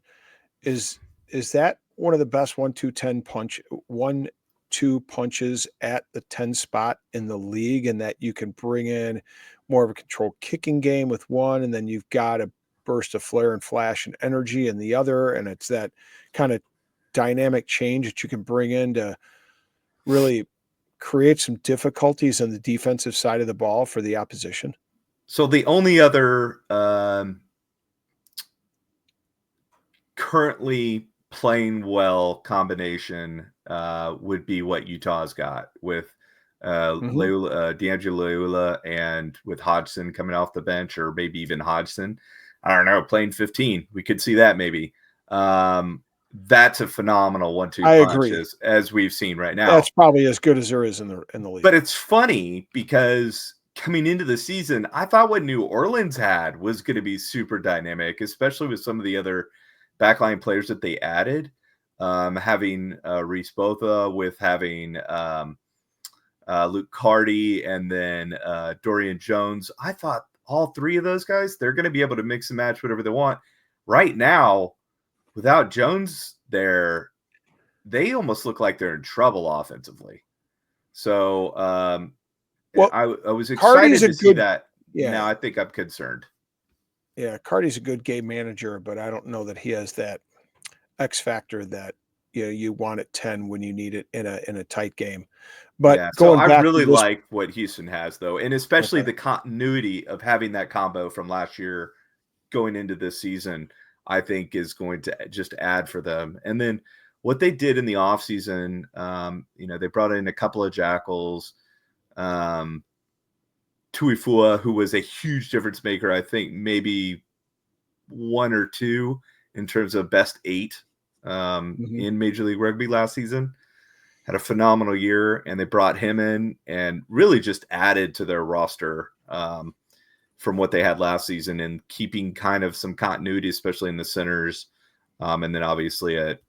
Is is that one of the best 1-2 punches at the 10 spot in the league, and that you can bring in more of a controlled kicking game with one, and then you've got a burst of flare and flash and energy in the other, and it's that kinda dynamic change that you can bring in to really create some difficulties on the defensive side of the ball for the opposition? So the only other currently playing well combination would be what Utah's got with Mhm. D'Angelo Leula, and with Hodgson coming off the bench, or maybe even Hodgson. I don't know, playing 15. We could see that maybe. That's a phenomenal 1-2 I punch agree. as we've seen right now. That's probably as good as there is in the league. But it's funny because coming into the season, I thought what New Orleans had was going to be super dynamic, especially with some of the other backline players that they added. Having Reese Botha, with having Luke Carty, and then Dorian Jones. I thought all 3 of those guys, they're going to be able to mix and match whatever they want. Right now, without Jones there, they almost look like they're in trouble offensively. So Well, I was Carty's excited a to see good that. Now yeah, I think I'm concerned. yeah, Carty's a good game manager, but I don't know that he has that X factor that, you want at 10 when you need it in a tight game. But Yeah, so going I back to really this like what Houston has, though, and especially okay. the continuity of having that combo from last year going into this season, I think is going to just add for them. And then what they did in the offseason, they brought in a couple of Jakls, um, Tuifua, who was a huge difference maker. I think maybe 1 or 2 in terms of best 8 Mhm. in Major League Rugby last season. Had a phenomenal year, and they brought him in and really just added to their roster from what they had last season, and keeping kind of some continuity, especially in the centers, and then obviously at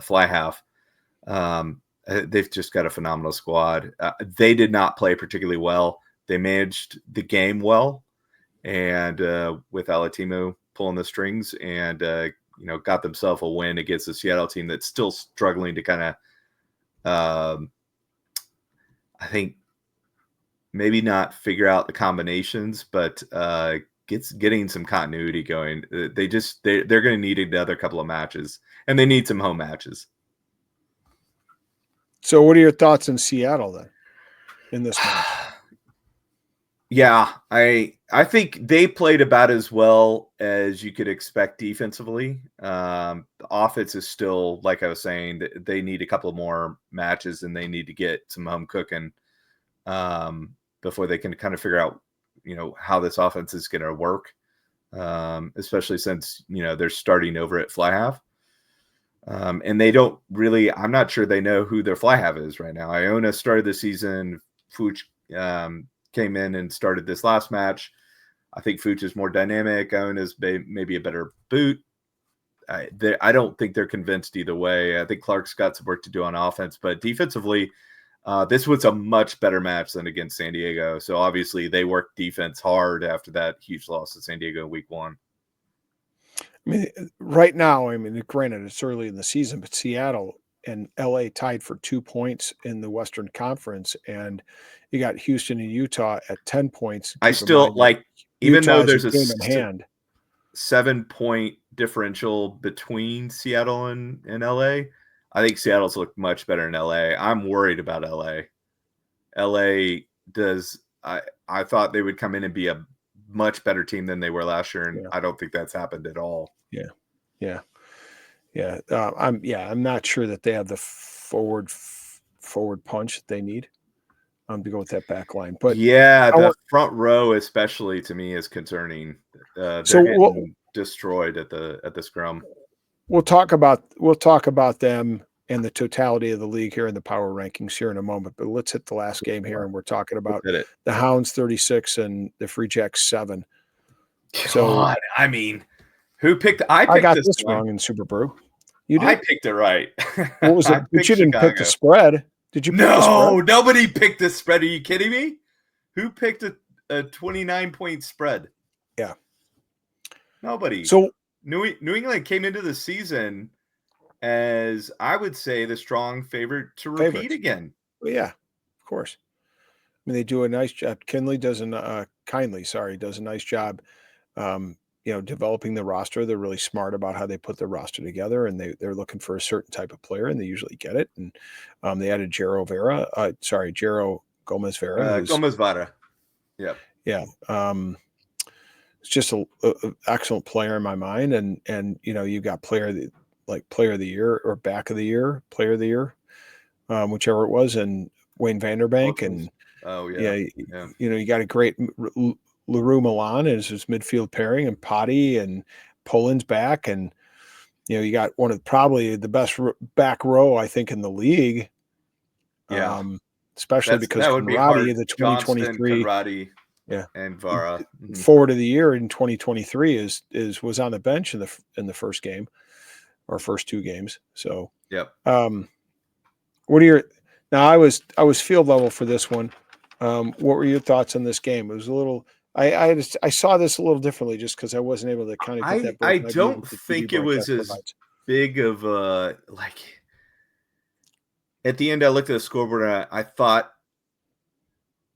fly half. They've just got a phenomenal squad. They did not play particularly well. They managed the game well, and with Alatimo pulling the strings, and got themselves a win against the Seattle team that's still struggling to kind of, I think, maybe not figure out the combinations, but getting some continuity going. They're going to need another couple of matches, and they need some home matches. So what are your thoughts in Seattle then, in this match? Yeah, I think they played about as well as you could expect defensively. The offense is still, like I was saying, they need a couple more matches, and they need to get some home cooking before they can kind of figure out, how this offense is going to work. Especially since they're starting over at fly half, and they don't really. I'm not sure they know who their fly half is right now. Iona started the season. Fuch came in and started this last match. I think Fuch is more dynamic. Iona's maybe a better boot. I don't think they're convinced either way. I think Clark's got some work to do on offense, but defensively, This was a much better match than against San Diego. So obviously they worked defense hard after that huge loss to San Diego in week 1. I mean, right now, I mean, granted, it's early in the season, but Seattle and LA tied for 2 points in the Western Conference, and you got Houston and Utah at 10 points. I Keep in still mind that like, even Utah though is a there's a game in hand. 7-point differential between Seattle and LA, I think Seattle's looked much better in LA. I'm worried about LA. LA does. I thought they would come in and be a much better team than they were last year, and I don't think that's happened at all. Yeah. I'm not sure that they have the forward punch that they need to go with that back line. But yeah, the front row especially to me is concerning. They're getting destroyed at the scrum. We'll talk about them and the totality of the league here in the power rankings here in a moment. But let's hit the last game here, and we're talking about the Hounds 36 and the Free Jacks 7. God, I mean, who picked? I got this wrong in Super Brew. You did? I picked it right. What was it? But you didn't pick the spread. Did you pick the spread? No, nobody picked the spread. Are you kidding me? Who picked a 29-point spread? Yeah. Nobody. So New England came into the season as, I would say, the strong favorite to repeat again. Well, yeah, of course. I mean, they do a nice job. Kindly does a nice job. Developing the roster. They're really smart about how they put their roster together, and they're looking for a certain type of player, and they usually get it. And they added Jero Gomez Vera. Gomez Vera. Yep. Yeah. It's just an excellent player in my mind. And you got player of the year or back of the year, player of the year, whichever it was, and Wayne Vanderbank. And you got a great LaRue Milan is his midfield pairing, and Potty and Poland's back. And, you got one of probably the best back row, I think, in the league. Yeah. Especially because Conradi, the 2023 Conradi, and Vara forward of the year in 2023 was on the bench in the first game or first 2 games. So, yep. What are your, now I was field level for this one. What were your thoughts on this game? It was a little, I saw this a little differently just because I wasn't able to kind of get that. I don't think it was as big of a, at the end I looked at the scoreboard and I thought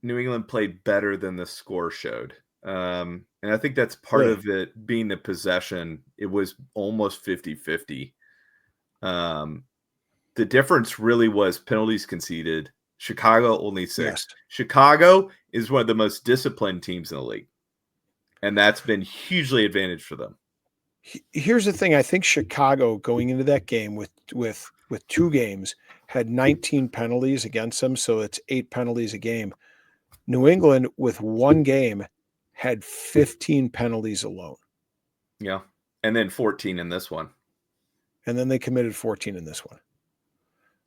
New England played better than the score showed. And I think that's part of it being the possession. It was almost 50-50. The difference really was penalties conceded. Chicago only 6. Yes. Chicago is one of the most disciplined teams in the league, and that's been hugely advantage for them. Here's the thing. I think Chicago going into that game with 2 games had 19 penalties against them. So it's 8 penalties a game. New England with 1 game had 15 penalties alone. Yeah. And then 14 in this one. And then they committed 14 in this one.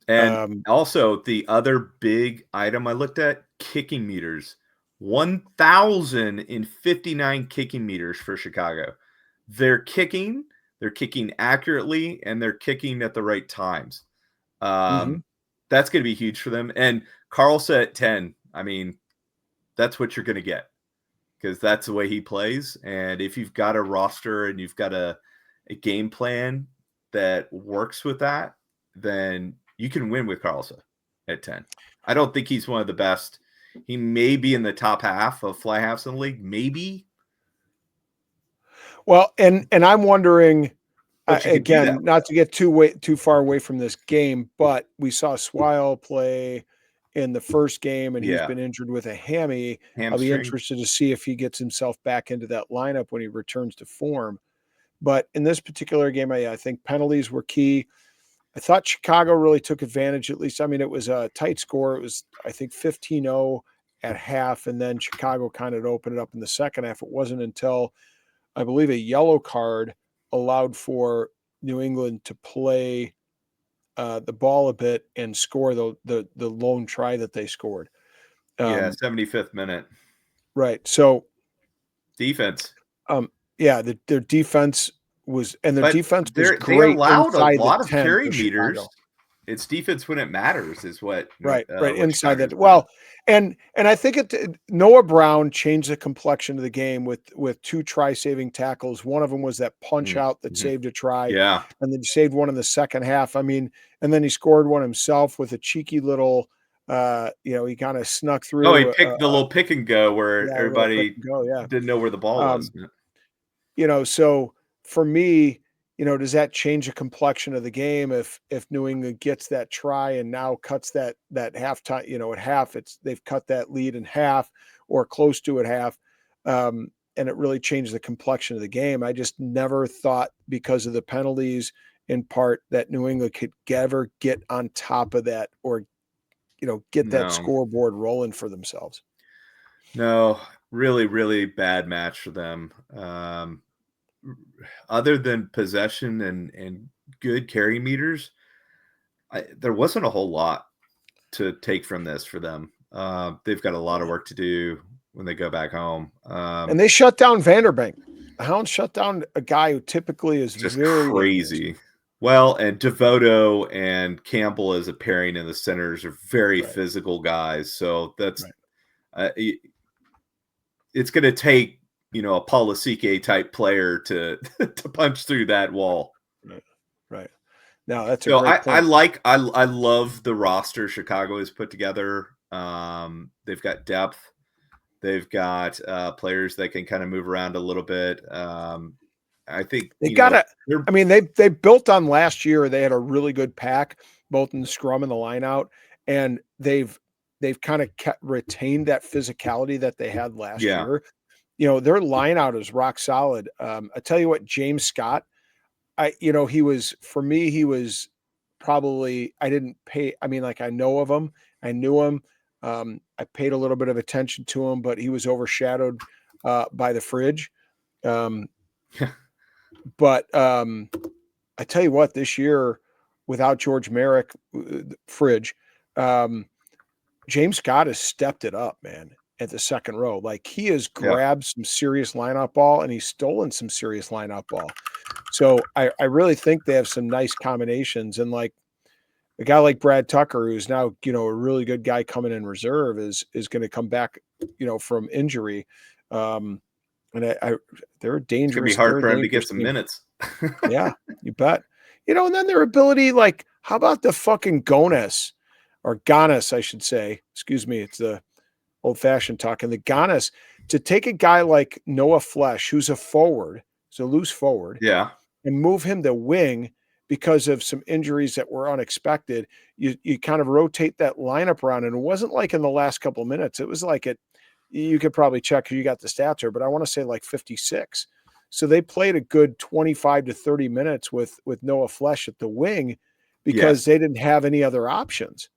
And also the other big item I looked at, kicking meters. 1,059 kicking meters for Chicago. They're kicking accurately, and they're kicking at the right times. That's going to be huge for them. And Carlson at 10, I mean, that's what you're going to get because that's the way he plays. And if you've got a roster and you've got a game plan that works with that, then you can win with Carlson at 10. I don't think he's one of the best. He may be in the top half of fly halves in the league, maybe. Well, and I'm wondering, again, not to get too far away from this game, but we saw Swile play in the first game, and he's been injured with a hamstring. I'll be interested to see if he gets himself back into that lineup when he returns to form. But in this particular game, I think penalties were key. I thought Chicago really took advantage, at least. I mean, it was a tight score. It was, I think, 15-0 at half, and then Chicago kind of opened it up in the second half. It wasn't until, I believe, a yellow card allowed for New England to play the ball a bit and score the lone try that they scored. 75th minute. Right. So defense. Their defense was, and their defense was great. They allowed a lot of carry meters. it's defense when it matters is what Right, what inside Chicago's that. doing. Well, and I think Noah Brown changed the complexion of the game with 2 try-saving tackles. One of them was that punch out that Mm-hmm. saved a try, Yeah. and then he saved one in the second half. I mean, and then he scored one himself with a cheeky little, he kinda snuck Oh, he through, picked the little pick and go where yeah, a little pick everybody and go, yeah. didn't know where the ball was. Um so for me, does that change the complexion of the game if New England gets that try and now cuts that halftime, at half, they've cut that lead in half or close to at half, and it really changed the complexion of the game. I just never thought because of the penalties in part that New England could ever get on top of that or get that No. scoreboard rolling for themselves. No, really, really bad match for them. Other than possession and good carry meters, there wasn't a whole lot to take from this for them. They've got a lot of work to do when they go back home. And they shut down Vanderbank. The Hounds shut down a guy who typically is Just very dangerous. crazy. Well, and Devoto and Campbell as a pairing in the centers are very Right, physical guys. So that's right, uh, it's going to take a Polisike type player to to punch through that wall. right, right. Now that's a So great point. I love the roster Chicago has put together. They've got depth. They've got players that can kind of move around a little bit. I think They gotta they're I mean, they built on last year. They had a really good pack, both in the scrum and the line out, and they've kind of retained that physicality that they had last yeah year. Their line out is rock solid. I tell you what, James Scott, he was for me, he was probably I didn't pay. I mean, like I know of him, I knew him. I paid a little bit of attention to him, but he was overshadowed by the fridge. Um, but I tell you what, this year without George Merrick, fridge, um, James Scott has stepped it up, man, at the second row. Like he has yeah grabbed some serious lineup ball and he's stolen some serious lineup ball. So I really think they have some nice combinations. And like a guy like Brad Tucker, who's now, a really good guy coming in reserve is going to come back, from injury. Um, and they're a it's gonna be dangerous, hard they're a for him to get dangerous some team. minutes. Yeah, you bet. And then their ability, like, how about the fucking Gones or Ganas, I should say. Excuse me, it's the old fashioned talking. The Ganas to take a guy like Noah Flesh, who's a forward, he's a loose forward, Yeah, and move him to wing because of some injuries that were unexpected. You kind of rotate that lineup around, and it wasn't like in the last couple of minutes. It was like you could probably check because you got the stats here, but I want to say like 56. So they played a good 25 to 30 minutes with Noah Flesh at the wing because yes, they didn't have any other options.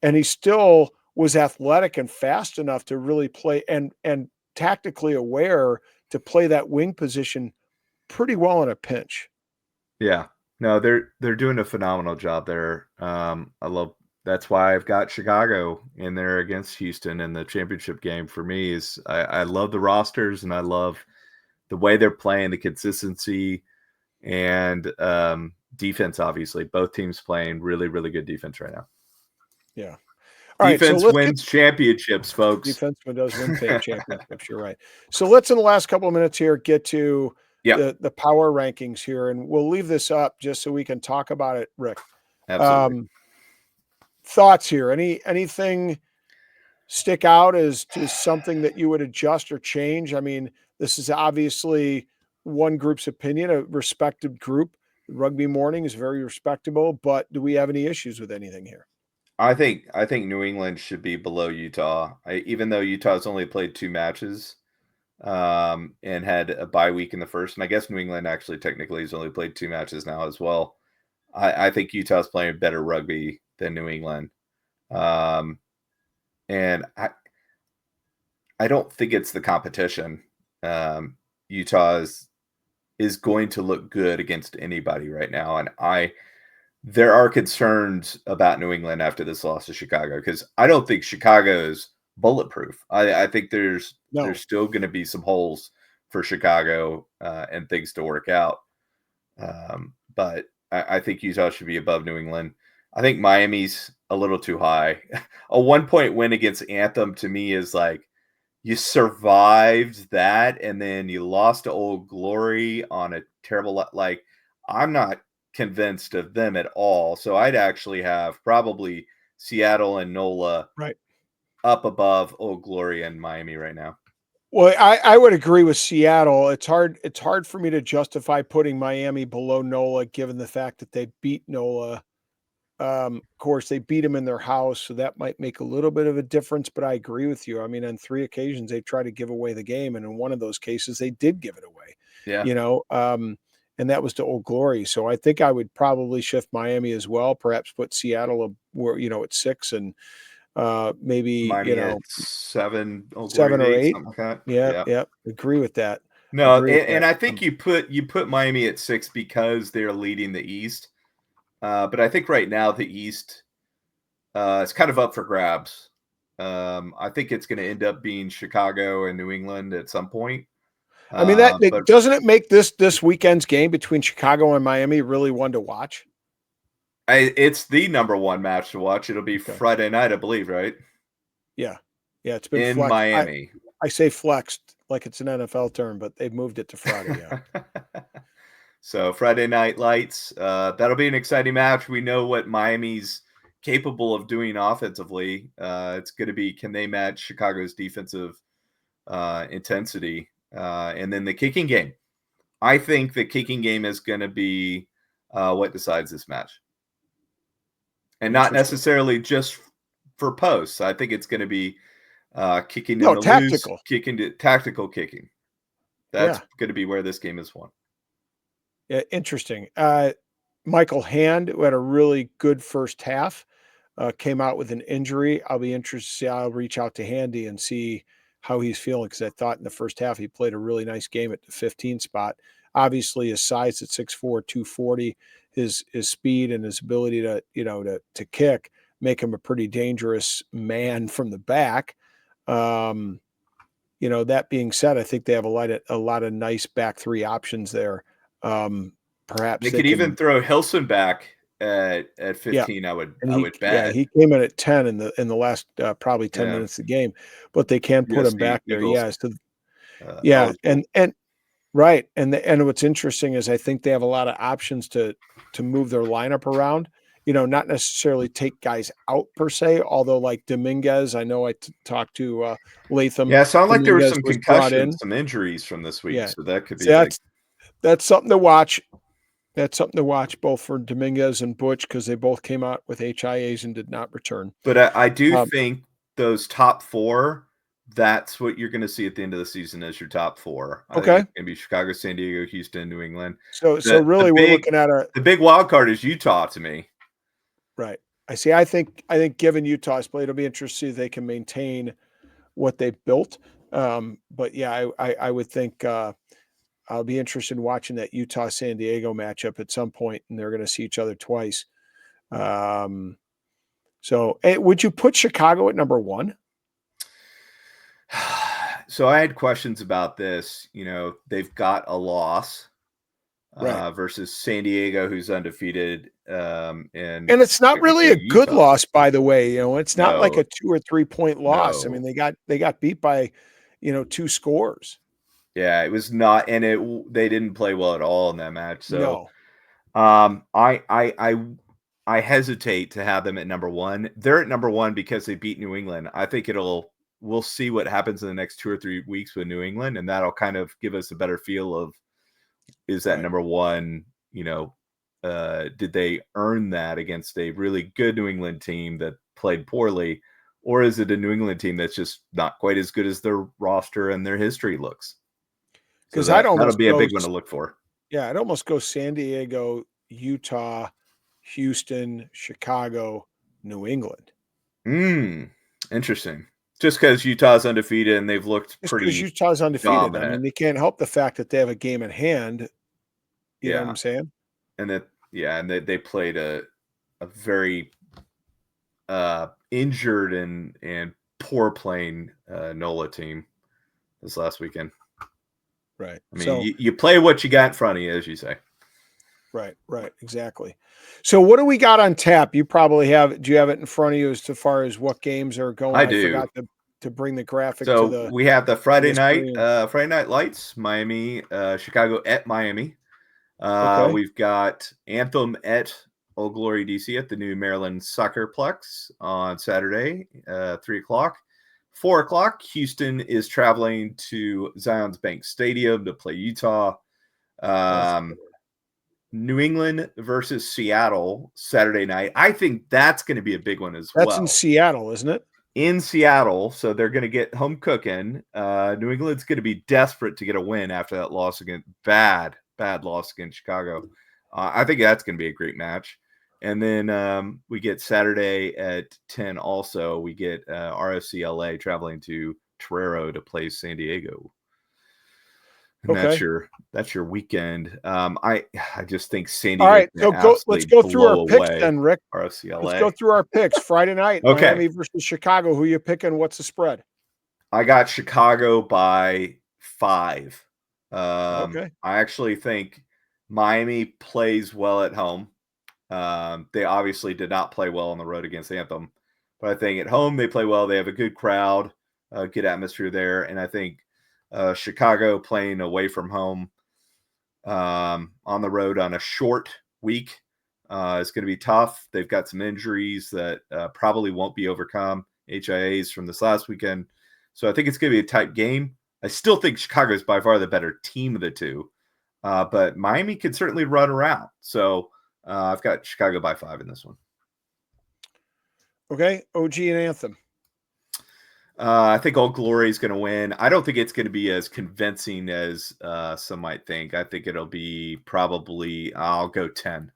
And he still was athletic and fast enough to really play and tactically aware to play that wing position pretty well in a pinch. yeah. No, they're doing a phenomenal job there. I love that's why I've got Chicago in there against Houston in the championship game. For me, is I love the rosters and I love the way they're playing, the consistency and defense. Obviously, both teams playing really, really good defense right now. Yeah. All right. So Defense let's get wins championships, folks. defenseman does win championships. You're right. So let's in the last couple of minutes here get to Yeah, the power rankings here, and we'll leave this up just so we can talk about it, Rick. absolutely. Um, thoughts here? Anything stick out as to something that you would adjust or change? I mean, this is obviously one group's opinion, a respected group. Rugby Morning is very respectable, but do we have any issues with anything here? I think New England should be below Utah. Even though Utah's only played 2 matches and had a bye week in the first, and I guess New England actually technically has only played 2 matches now as well. I think Utah's playing better rugby than New England, um, and I don't think it's the competition. Utah is going to look good against anybody right now, and there are concerns about New England after this loss to Chicago because I don't think Chicago is bulletproof. I think there's No. still going to be some holes for Chicago and things to work out. But I think Utah should be above New England. I think Miami's a little too high. A 1-point win against Anthem to me is like you survived that and then you lost to Old Glory on a terrible like I'm not convinced of them at all. So I'd actually have probably Seattle and NOLA Right. up above Old Glory and Miami right now. Well, I would agree with Seattle. It's hard for me to justify putting Miami below NOLA given the fact that they beat NOLA. Of course, they beat them in their house, so that might make a little bit of a difference, but I agree with you. I mean, on 3 occasions, they tried to give away the game, and in one of those cases, they did give it away, Yeah. you know, and that was to Old Glory. So I think I would probably shift Miami as well, perhaps put Seattle where, at 6 and maybe, Miami at 7, Old Glory 7 at or 8, 8. something like that. Yeah, Yeah. yeah, agree with that. No, Agree with and that. I think you put Miami at 6 because they're leading the East. But I think right now the East it's kind of up for grabs. I think it's going to end up being Chicago and New England at some point. I mean, that But doesn't it make this weekend's game between Chicago and Miami really one to watch? it's the number one match to watch. It'll be Okay. Friday night, I believe, right? Yeah. Yeah, it's been In flexed. Miami. I say flexed like it's an NFL term, but they've moved it to Friday, yeah. So Friday night lights. That'll be an exciting match. We know what Miami's capable of doing offensively. It's going to be can they match Chicago's defensive intensity? And then the kicking game. I think the kicking game is going to be what decides this match, and not Interesting. necessarily just for posts. I think it's going to be kicking in No, the loose, tactical. kicking to tactical kicking. That's Yeah. going to be where this game is won. Yeah, interesting. Michael Hand, who had a really good first half, came out with an injury. I'll be interested to see. I'll reach out to Handy and see how he's feeling because I thought in the first half he played a really nice game at the 15 spot. Obviously, his size at 6'4", 240, his speed and his ability to kick make him a pretty dangerous man from the back. That being said, I think they have a lot of nice back three options there. Perhaps They they could even can. throw Hilson back at Yeah, 15. I would and I he would yeah, bet. he came in at 10 in the last, probably 10 Yeah, minutes of the game, but they can put him USC back there. Eagles Yeah, so yeah, eligible. and right, and what's interesting is I think they have a lot of options to move their lineup around, not necessarily take guys out per se, although like Dominguez, I know talked to, Latham. Yeah, it sounded like there were Dominguez some was brought concussions, in. some injuries from this week, Yeah. so that could be So big. that's something to watch. That's something to watch both for Dominguez and Butch because they both came out with HIAs and did not return. But I do Um, think those top 4, that's what you're going to see at the end of the season as your top 4. I think okay. it's going to be Chicago, San Diego, Houston, New England. So The really we're big looking at the big wild card is Utah to me. right. I think given Utah's play, it'll be interesting if they can maintain what they built. But yeah, I would think I'll be interested in watching that Utah San Diego matchup at some point, and they're going to see each other twice. Um, would you put Chicago at number one? So I had questions about this. They've got a loss Right. versus San Diego, who's undefeated, and And it's not really technically a good Utah. loss, by the way. It's not like No, a 2 or 3 point loss. I mean, no. they got beat by, 2 scores. Yeah, it was not, and they didn't play well at all in that match. So, No. um, I I I I hesitate to have them at number one. They're at number one because they beat New England. I think we'll see what happens in the next 2 or 3 weeks with New England, and that'll kind of give us a better feel of is that Right. number one, did they earn that against a really good New England team that played poorly, or is it a New England team that's just not quite as good as their roster and their history looks? So 'Cause I'd that'll almost be a go big one to look for. yeah, I'd almost go San Diego, Utah, Houston, Chicago, New England. Hmm, interesting. Just because Utah's undefeated and they've looked Just because pretty Utah's undefeated. I dominant. mean, they can't help the fact that they have a game at hand. You know what Yeah. I'm saying? And they played a very injured and poor playing NOLA team this last weekend. Right. I mean, So you play what you got in front of you, as you say. Right, exactly. So what do we got on tap? You probably have. Do you have it in front of you as far as what games are going? I I forgot do. to bring the graphic to So the we have the Friday screen. night lights, Miami, Chicago at Miami. Okay, We've got Anthem at Old Glory DC at the new Maryland Soccerplex on Saturday, 3 o'clock. 4 o'clock, Houston is traveling to Zions Bank Stadium to play Utah. Um, New England versus Seattle Saturday night. I think that's going to be a big one as that's in well. Seattle, isn't it? In Seattle, so they're going to get home cooking. New England's going to be desperate to get a win after that loss against bad loss against Chicago. I think that's going to be a great match. And then we get Saturday at 10 also. We get ROCLA traveling to Torero to play San Diego. And Okay. that's your weekend. I just think San All Diego's right. going So to let's absolutely go through our blow picks away then, Rick. Let's ROCLA. go through our picks. Friday night, Okay. Miami versus Chicago. Who you picking? What's the spread? I got Chicago by 5. Okay. I actually think Miami plays well at home. They obviously did not play well on the road against Anthem, but I think at home they play well. They have a good crowd, good atmosphere there, and I think Chicago playing away from home on the road on a short week is going to be tough. They've got some injuries that probably won't be overcome, HIAs from this last weekend. So I think it's going to be a tight game. I still think Chicago is by far the better team of the two, but Miami could certainly run around. So I've got Chicago by 5 in this one. Okay. OG and Anthem. I think Old Glory is going to win. I don't think it's going to be as convincing as some might think. I think it'll be probably, I'll go 10.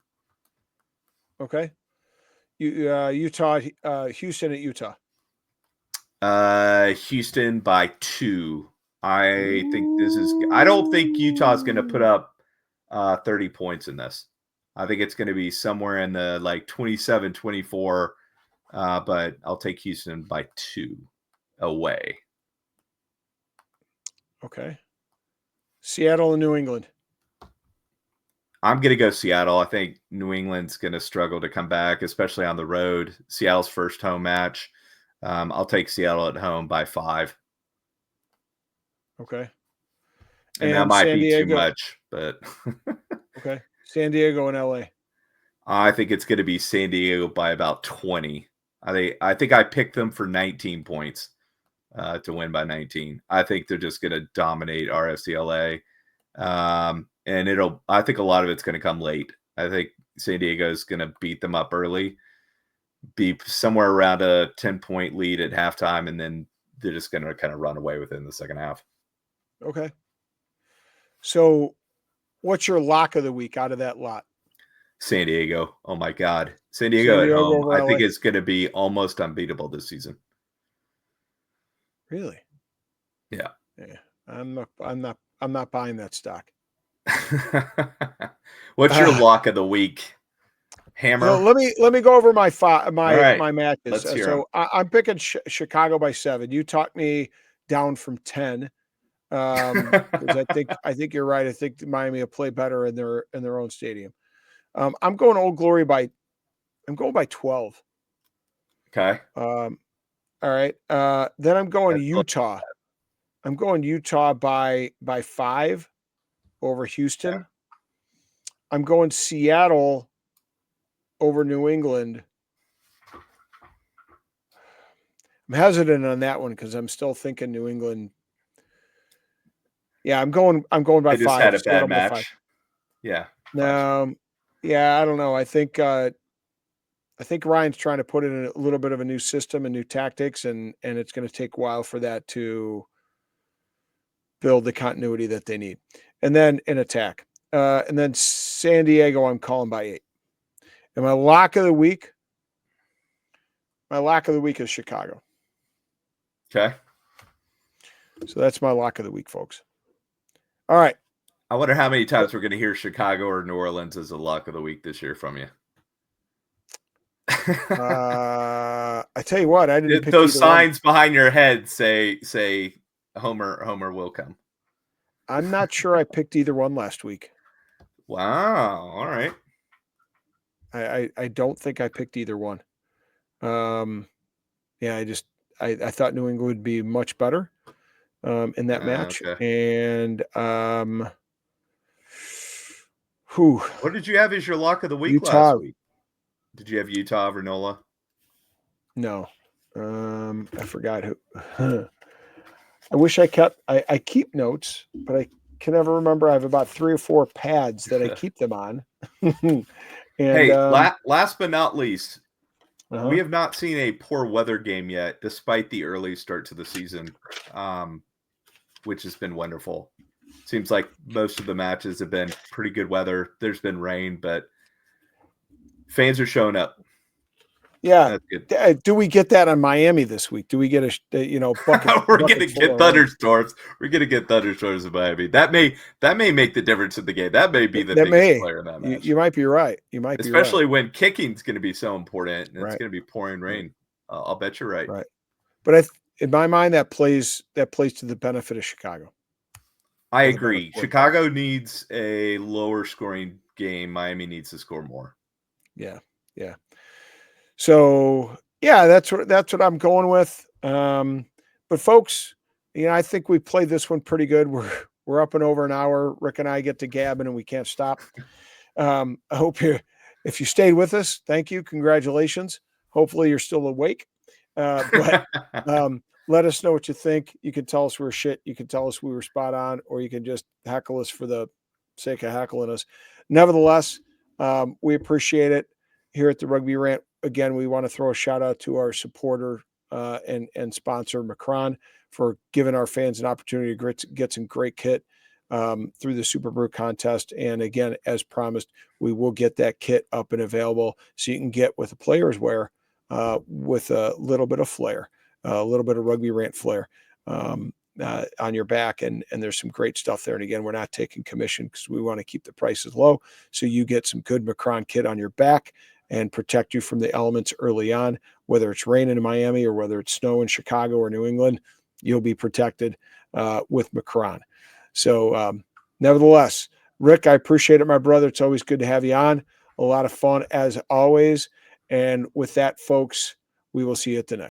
Okay. Utah, Houston at Utah. Houston by 2. I don't think Utah's going to put up 30 points in this. I think it's going to be somewhere in the like 27, 24, but I'll take Houston by 2 away. Okay. Seattle and New England. I'm going to go Seattle. I think New England's going to struggle to come back, especially on the road. Seattle's first home match. I'll take Seattle at home by 5. Okay. And that might be too much, but okay. San Diego and LA. I think it's going to be San Diego by about 20. I think I picked them for 19 points to win by 19. I think they're just going to dominate RSCLA. And I think a lot of it's going to come late. I think San Diego is going to beat them up early, be somewhere around a 10-point lead at halftime, and then they're just going to kind of run away with it in the second half. Okay. So what's your lock of the week out of that lot? San Diego. Oh my God. San Diego at home. I think it's going to be almost unbeatable this season. Really? Yeah. Yeah. I'm not buying that stock. What's your lock of the week? Hammer. So let me go over my matches. Let's hear so I'm picking Chicago by 7. You talked me down from 10. Because I think you're right. I think Miami will play better in their own stadium. I'm going Old Glory by 12. Okay. All right. Then I'm going Utah. I'm going Utah by 5 over Houston. Yeah. I'm going Seattle over New England. I'm hesitant on that one because I'm still thinking New England. Yeah, I'm going by 5. They just had a bad match. Yeah. Yeah, I don't know. I think Ryan's trying to put in a little bit of a new system and new tactics, and it's going to take a while for that to build the continuity that they need. And then in attack. And then San Diego, I'm calling by 8. And my lock of the week is Chicago. Okay. So that's my lock of the week, folks. All right. I wonder how many times we're going to hear Chicago or New Orleans as a lock of the week this year from you. I tell you what, I didn't pick those signs behind your head say Homer will come. I'm not sure I picked either one last week. Wow. All right. I don't think I picked either one. Yeah, I thought New England would be much better in that match, Okay. and who What did you have as your lock of the week last Utah? week? Did you have Utah over NOLA? No, I forgot who. I wish I kept. I keep notes, but I can never remember. I have about 3 or 4 pads that I keep them on. And Hey, last but not least, uh-huh. we have not seen a poor weather game yet, despite the early start to the season, which has been wonderful. Seems like most of the matches have been pretty good weather. There's been rain, but fans are showing up. Yeah. That's good. Do we get that on Miami this week? Do we get bucket? We're bucket gonna full get of rain? thunderstorms. We're gonna get thunderstorms in Miami. That may make the difference in the game. That may be the That biggest may. player in that You, match. you might be right. You might be right. Especially when kicking's going to be so important and it's Right. going to be pouring Right. rain. I'll bet you're right. Right. But in my mind, that plays to the benefit of Chicago. I agree. Chicago needs a lower scoring game. Miami needs to score more. Yeah. Yeah. So yeah, that's what I'm going with. But folks, I think we played this one pretty good. We're up and over an hour. Rick and I get to gabbing and we can't stop. I hope if you stayed with us, thank you. Congratulations. Hopefully you're still awake. But let us know what you think. You can tell us we're shit. You can tell us we were spot on, or you can just heckle us for the sake of heckling us. Nevertheless, we appreciate it here at the Rugby Rant. Again, we want to throw a shout out to our supporter and sponsor, Macron, for giving our fans an opportunity to get some great kit through the Super Brew contest. And again, as promised, we will get that kit up and available so you can get with the players wear with a little bit of flair, a little bit of Rugby Rant flair on your back. And there's some great stuff there. And again, we're not taking commission because we want to keep the prices low. So you get some good Macron kit on your back and protect you from the elements early on, whether it's raining in Miami or whether it's snow in Chicago or New England, you'll be protected with Macron. So nevertheless, Rick, I appreciate it, my brother. It's always good to have you on. A lot of fun as always. And with that, folks, we will see you at the next.